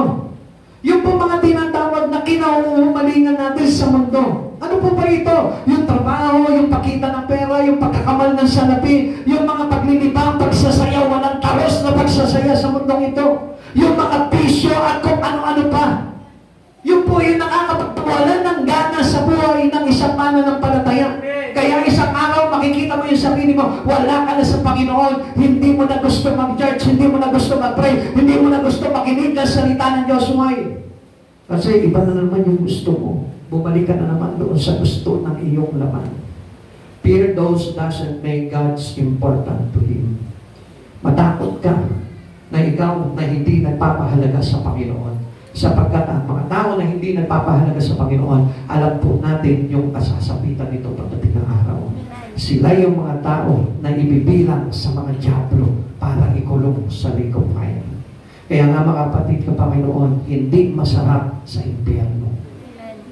Yung po mga tinatawag na kinauhumalingan natin sa mundo. Ano po ba ito? Yung trabaho, yung pakita ng pera, yung pagkakamal ng salapi, yung mga paglilibang, pagsasayaw, walang taros na pagsasaya sa mundong ito. Yung mga bisyo at kung ano-ano pa. Yung po yung nakakapagpawalan ng gana sa buhay ng isang mananampalataya. Kaya isang araw makikita mo yung sarili mo, wala ka na sa Panginoon, hindi mo na gusto mag-church, hindi mo na gusto mag-pray, hindi mo na gusto makinig ng salita ng Diyos. Why? Kasi iba na naman yung gusto mo. Bumalik ka na naman doon sa gusto ng iyong laman. Fear those doesn't make God's important to Him. Matakot ka na ikaw na hindi nagpapahalaga sa Panginoon. Sapagkat ang mga tao na hindi nagpapahalaga sa Panginoon, alam po natin yung kasasapitan nito pagdating ng araw. Sila yung mga tao na ibibilang sa mga dyablo para ikulong sa lake of fire. Kaya nga mga kapatid ka Panginoon, hindi masarap sa impyerno.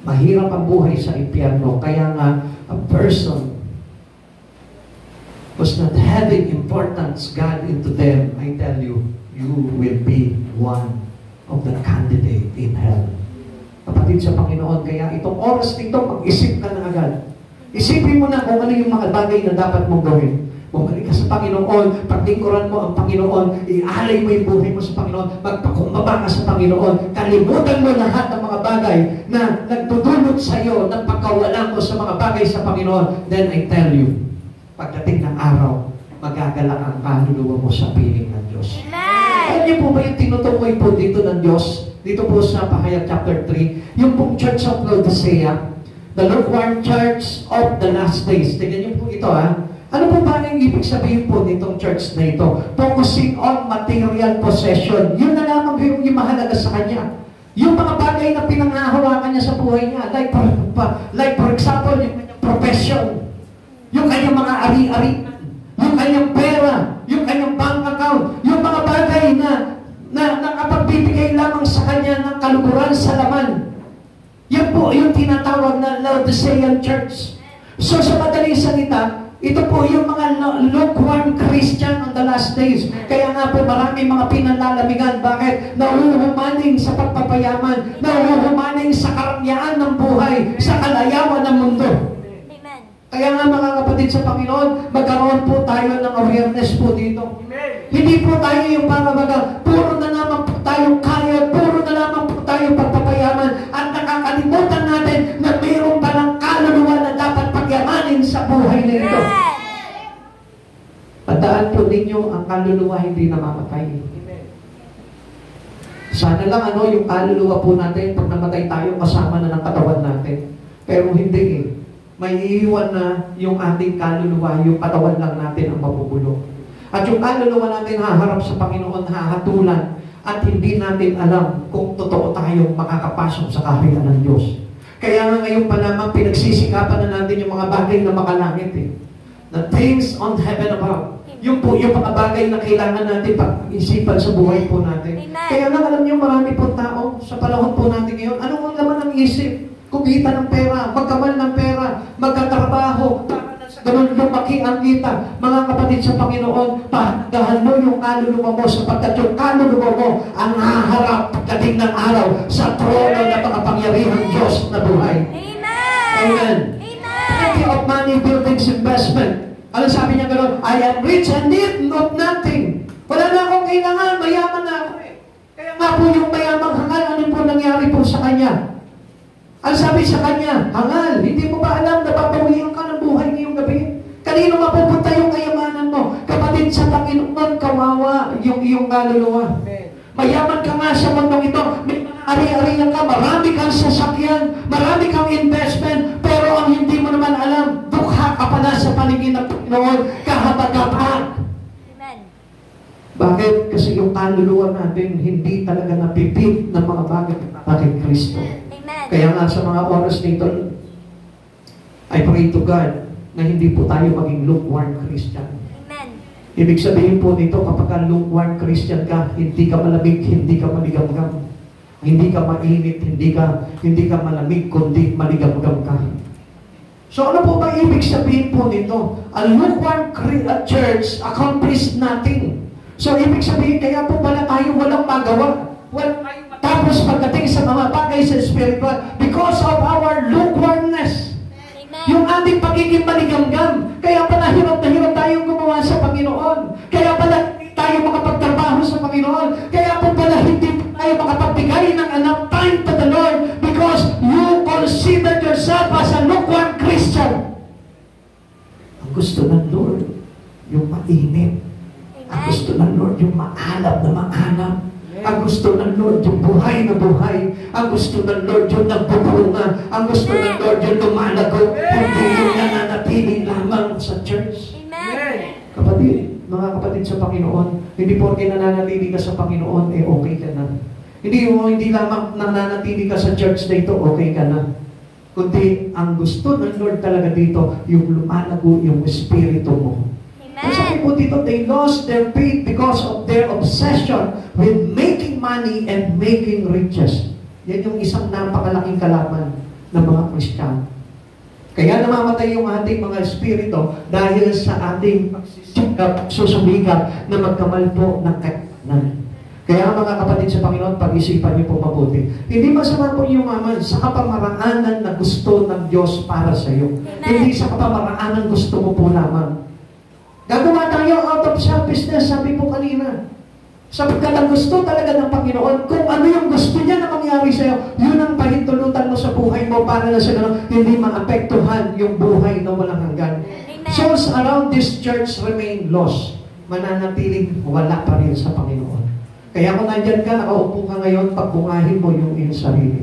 Mahirap ang buhay sa impyerno. Kaya nga, a person was not having importance God into them, I tell you, you will be one of the candidate in hell. Kapatid sa Panginoon, kaya itong oras nito, mag-isip ka na agad. Isipin mo na kung ano yung mga bagay na dapat mong gawin. Bumalik ka sa Panginoon, paglingkuran mo ang Panginoon, ialay mo yung buhay mo sa Panginoon, magpakumbaba ka sa Panginoon, kalimutan mo lahat ng mga bagay na nagdudulot sa iyo ng pagkawala mo sa mga bagay sa Panginoon. Then I tell you, pagdating ng araw, magagalak ang kaluluwa mo sa piling ng Diyos. Alam niyo po ba yung tinutukoy po dito ng Diyos? Dito po sa Pahayag chapter 3, yung pong Church of Laodicea, the lukewarm church of the last days. Tingnan niyo po ito Ano po ba ang ibig sabihin po nitong church na ito? Focusing on material possession. Yun na lamang yung mahalaga sa kanya. Yung mga bagay na pinanghahawakan niya sa buhay niya. Like for example, yung kanyang profession. Yung kanyang mga ari-ari. Yung kanyang pera. Yung kanyang bank account. Yung mga bagay na nakapagbibigay lamang sa kanya ng kaluguran sa laman. Yan po yung tinatawag na Laodicean Church. So sa madaling salita, ito po yung mga lukewarm Christian on the last days. Kaya nga po maraming mga pinanlalamigan. Bakit? Nauhumaning sa pagpapayaman. Nauhumaning sa karamyaan ng buhay. Sa kalayawan ng mundo. Amen. Kaya nga mga kapatid sa Panginoon, magkaroon po tayo ng awareness po dito. Amen. Hindi po tayo yung pamabaga. Puro na naman po tayo kaya. Puro na naman po tayo pagpapayaman. At nakakalimutan natin na mayroon palang kaluluwa na dapat pagyamanin sa buhay na ito. Tandaan po ninyo, ang kaluluwa hindi namamatay. Sana lang yung kaluluwa po natin, pag namatay tayo, kasama na ng katawan natin. Pero hindi May iiwan na yung ating kaluluwa, yung katawan lang natin ang mabubulok. At yung kaluluwa natin haharap sa Panginoon, hahatulan, at hindi natin alam kung totoo tayong makakapasok sa kaharian ng Diyos. Kaya nga ngayon pa naman, pinagsisikapan na natin yung mga bagay na makalangit The things on heaven above. Yung po, yung mga bagay na kailangan natin pag-isipan sa buhay po natin. Amen. Kaya nga alam niyo, marami po tao sa panahon po natin ngayon, anong laman ng isip? Kumita ng pera, magkamal ng pera, magkatrabaho, ganun lumaki ang kita. Mga kapatid sa Panginoon, pahandaan mo yung kaluluwa mo sapagkat yung kaluluwa mo ang haharap pagdating ng araw sa trono na makapangyarihang Diyos na buhay. Amen. Amen. Plenty of money, buildings, investment. Ano sabi niya gano'n? I am rich and need of nothing. Wala na akong kailangan, mayaman na ako Kaya nga po yung mayamang hangal, ano po nangyari po sa kanya? Ang sabi sa kanya, hangal, hindi mo ba alam na papawihan ka ng buhay ngayong gabi? Kanino mapupunta yung kayamanan mo? Kapatid sa Panginoon, kawawa yung iyong kaluluwa. Mayaman ka nga sa mundong ito, may mga ari-arian ka, marami kang sasakyan, marami kang investment, pero ang hindi mo naman alam, dukha ka pala sa paligid ng Panginoon, kahabag-habag. Amen. Bakit? Kasi yung kaluluwa natin, hindi talaga napipit ng mga bagay kay Kristo. Kaya nga sa mga oras nito, I pray to God na hindi po tayo maging lukewarm Christian. Amen. Ibig sabihin po nito, kapag ka lukewarm Christian ka, hindi ka malamig, hindi ka maligamgam. Hindi ka mainit, hindi ka malamig, kundi maligamgam ka. So ano po ba ibig sabihin po nito? A lukewarm church accomplished nothing. So ibig sabihin, kaya po pala tayo walang magawa. Tapos pagdating sa mga bagay sa spiritual, because of our lukewarmness, yung ating pagiging maligamgam, kaya pala hirap na hirap tayong gumawa sa Panginoon. Kaya pala hindi tayo makapagtrabaho sa Panginoon. Kaya po pala hindi tayo makapagbigay ng enough time to the Lord because you consider yourself as a lukewarm Christian. Ang gusto ng Lord, yung mainit. Ang gusto ng Lord, yung maalab na maalab. Ang gusto ng Lord yung buhay na buhay. Ang gusto ng Lord yung nagbubunga. Ang gusto ng Lord yung lumalago. Hindi yung nananatili lamang sa church. Amen. Kapatid, mga kapatid sa Panginoon, hindi porke nananatili ka sa Panginoon, okay ka na. Hindi lamang nananatili ka sa church na ito, okay ka na. Kundi, ang gusto ng Lord talaga dito, yung lumalago yung espiritu mo. Ang sabi po dito, they lost their faith because of their obsession with making money and making riches. Yan yung isang napakalaking kalaban. ng mga Kristiyano. Kaya namamatay yung ating mga espiritu dahil sa ating susumikap na magkamalpo ng kailangan. Kaya mga kapatid sa Panginoon, pag-isipan niyo po mabuti. Hindi masama po yumaman sa kapamaraanan na gusto ng Diyos para sa iyo. Hindi sa kapamaraanan gusto mo po lamang. Gagawa tayo out of selfishness, sabi po kanina. Sapagkat ang gusto talaga ng Panginoon, kung ano yung gusto niya na mangyari sa iyo, yun ang pahintulutan mo sa buhay mo para na sa gano'n, hindi maapektuhan yung buhay na walang hanggan. Souls around this church remain lost. Mananatiling wala pa rin sa Panginoon. Kaya kung nandyan ka, nakaupo ka ngayon, pagbungahin mo yung iyong sarili.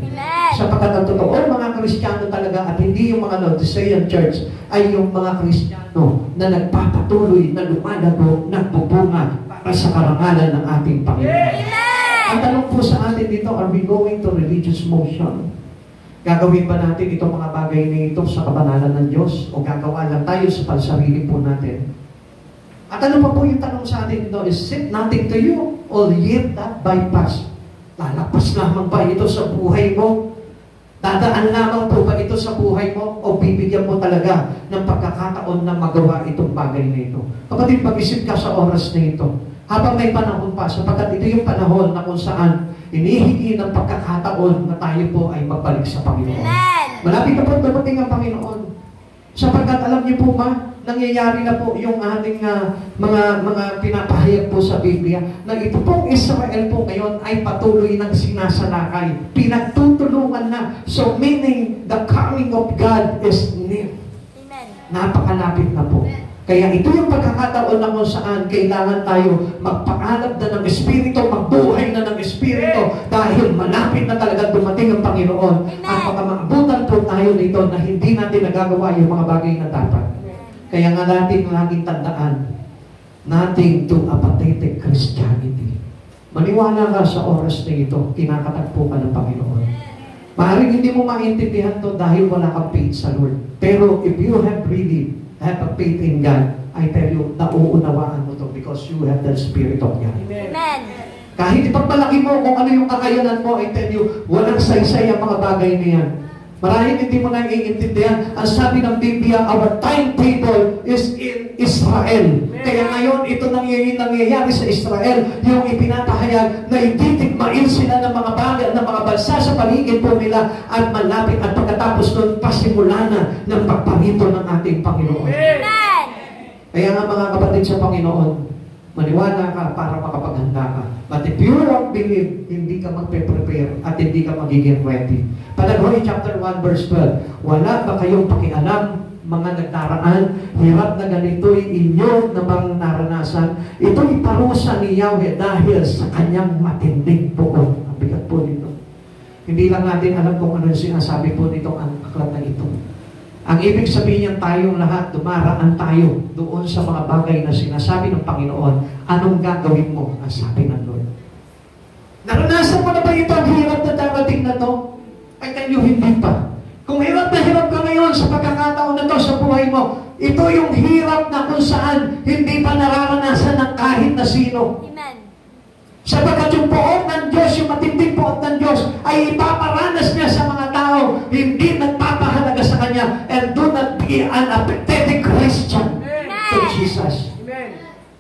Sapagkat ang totoo, mga Kristiyano talaga at hindi yung mga Laodicean church ay yung mga Kristiyano na nagpapatuloy, na lumalago, nagbubunga para sa karangalan ng ating Panginoon. Ang tanong po sa atin dito, are we going to religious motion? Gagawin ba natin itong mga bagay na ito sa kabanalan ng Diyos o gagawa lang tayo sa pansarili po natin? At ano pa po yung tanong sa atin dito, is it nothing to you? All yield that bypass. Lalapas lamang ba ito sa buhay mo? Dadaan lamang po ba ito sa buhay mo? O bibigyan mo talaga ng pagkakataon na magawa itong bagay na ito? Kapatid, pag-isip ka sa oras na ito. Habang may panahon pa, sapagkat ito yung panahon na kung saan inihingi ng pagkakataon na tayo po ay magbalik sa Panginoon. Malapit na po dumating ang Panginoon. Sapagkat alam niyo po ba, nangyayari na po yung ating mga pinapahayag po sa Biblia na ito pong Israel po ngayon ay patuloy ng sinasalakay. Pinagtutulungan na. So meaning, the coming of God is near. Amen. Napakalapit na po. Kaya ito yung pagkakataon na kung saan kailangan tayo magpaalab na ng Espiritu, magbuhay na ng Espiritu dahil malapit na talaga dumating ang Panginoon. At makamaabutan po tayo nito na hindi natin nagagawa yung mga bagay na dapat. Kaya nga natin laging tandaan, nothing to apathetic Christianity. Maniwala ka sa oras na ito, kinakatagpo ka ng Panginoon. Maaaring hindi mo maintindihan to dahil wala kang faith sa Lord. Pero if you have a faith in God, I tell you, nauunawaan mo to because you have the Spirit of God. Amen. Kahit ipagmalaki mo kung ano yung kakayanan mo, I tell you, walang saysay ang mga bagay na yan. Marahil hindi mo na iintindihan. Ang sabi ng Biblia, our timetable is in Israel. Kaya ngayon, ito nangyayari sa Israel, yung ipinapahayag na ititigmain sila ng mga bagay, ng mga bansa sa paligid po nila at malapit at pagkatapos nun, pasimula na ng pagparito ng ating Panginoon. Amen. Kaya nga mga kapatid sa Panginoon, maniwala ka para makapaghanda ka. But if you don't believe, hindi ka magpe-prepare at hindi ka magiging ready. Palagoy chapter 1 verse 12, wala ba kayong pakialam mga nagdaraan, hirap na ganito'y inyo namang naranasan, ito'y parusa ni Yahweh dahil sa kanyang matinding poon. Ang bigat po nito. Hindi lang natin alam kung ano yung sinasabi po nitong ang aklat na ito. Ang ibig sabihin niyan tayong lahat, dumaraan tayo doon sa mga bagay na sinasabi ng Panginoon, anong gagawin mo? Ang sabi ng Lord. Naranasan mo na ba ito ang hirap na darating na to? Ay kanyo hindi pa. Kung hirap na hirap ka ngayon sa pagkakataon na to sa buhay mo, ito yung hirap na kung saan hindi pa nararanasan ng kahit na sino. Amen. Sapagkat yung poot ng Diyos, yung matinding poot ng Diyos, ay ipaparanas niya sa mga tao, hindi nagpapahalaga sa Kanya, and do not be an apathetic Christian to Jesus.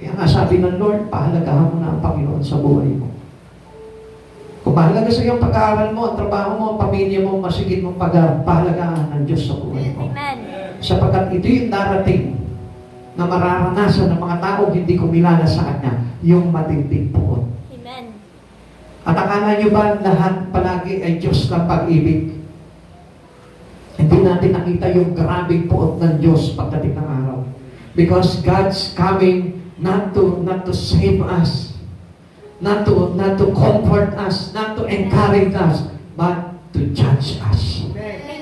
Kaya nga sabi ng Lord, pahalagahan mo na ang Panginoon sa buhay mo. Kung mahalaga sa iyong pag-aaral mo, ang trabaho mo, ang pamilya mo, masigit mong pahalagahan ng Diyos sa buhay mo. Amen. Sapagkat ito yung darating na mararanasan ng mga tao hindi kumilala sa Kanya, yung matinding poot. Amen. At akala nyo ba lahat palagi ay Diyos ng pag-ibig? Hindi natin nakita yung grabing poot ng Diyos pagdating ng araw. Because God's coming not to save us, not to comfort us, not to encourage us, but to judge us.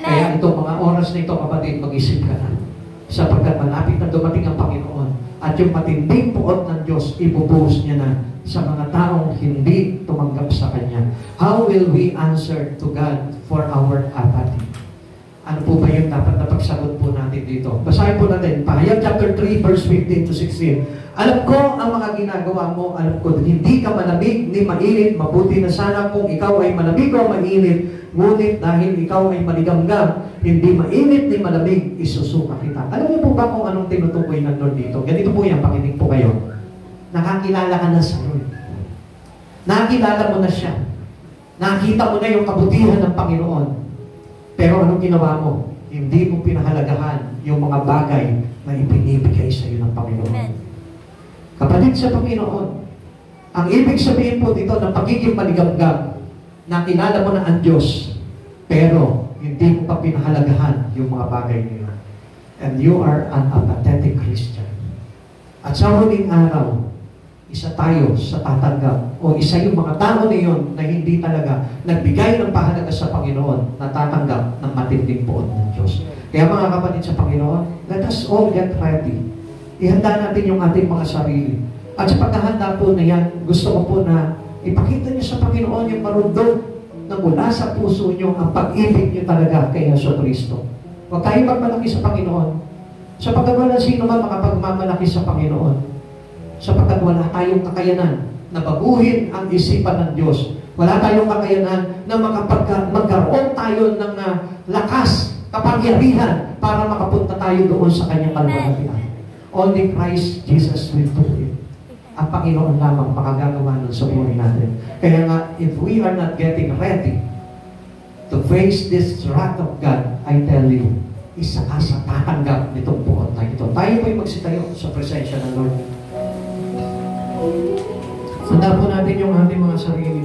Kaya ito, mga oras na ito, kapatid, mag-isip ka na. Sapagkat malapit na dumating ang Panginoon at yung matinding puot ng Diyos, ibubuhos niya na sa mga taong hindi tumanggap sa Kanya. How will we answer to God for our apathy? Ano po ba yung dapat na pagsagot po natin dito? Basahin po natin, Pahayag chapter 3, verse 15 to 16. Alam ko ang mga ginagawa mo, alam ko hindi ka malamig ni mainit, mabuti na sana kung ikaw ay malamig o mainit, ngunit dahil ikaw ay maligamgam, hindi mainit ni malamig, isusuka kita. Alam niyo po ba kung anong tinutukoy ng Lord dito? Ganito po yan, pakinig po kayo. Nakakilala ka na sa Lord. Nakakilala mo na siya. Nakita mo na yung kabutihan ng Panginoon. Pero anong ginawa mo? Hindi mo pinahalagahan yung mga bagay na ipinibigay sa iyo ng Panginoon. Amen. Kapatid sa Panginoon, ang ibig sabihin po dito ng pagiging maligamgam, nakilala mo na ang Diyos, pero hindi mo pa pinahalagahan yung mga bagay niyo. And you are an apathetic Christian. At sa huling araw, isa tayo sa tatanggap o isa yung mga tao na yun na hindi talaga nagbigay ng pahalaga sa Panginoon na tatanggap ng matinding poon ng Diyos. Kaya mga kapatid sa Panginoon, let us all get ready. Ihanda natin yung ating mga sarili. At sa paghahanda po na yan, gusto ko po na ipakita niyo sa Panginoon yung marundong na mula sa puso niyo ang pag-ibig niyo talaga kay Jesucristo. Huwag kayo magmalaki sa Panginoon. Sapagkat wala sino man makapagmamalaki sa Panginoon. Sapagkat wala tayong kakayanan na baguhin ang isipan ng Diyos. Wala tayong kakayanan na magkaroon tayo ng lakas, kapangyarihan para makapunta tayo doon sa kanyang kalwalhatian. Only Christ Jesus will do it. Ang Panginoon lamang makagagawa nun sa buhay natin. Kaya nga, if we are not getting ready to face this wrath of God, I tell you, isa ka sa tatanggap nitong buot na ito. Tayo po'y magsitayo sa presensya ng Lord. Handa po natin yung ating mga sarili.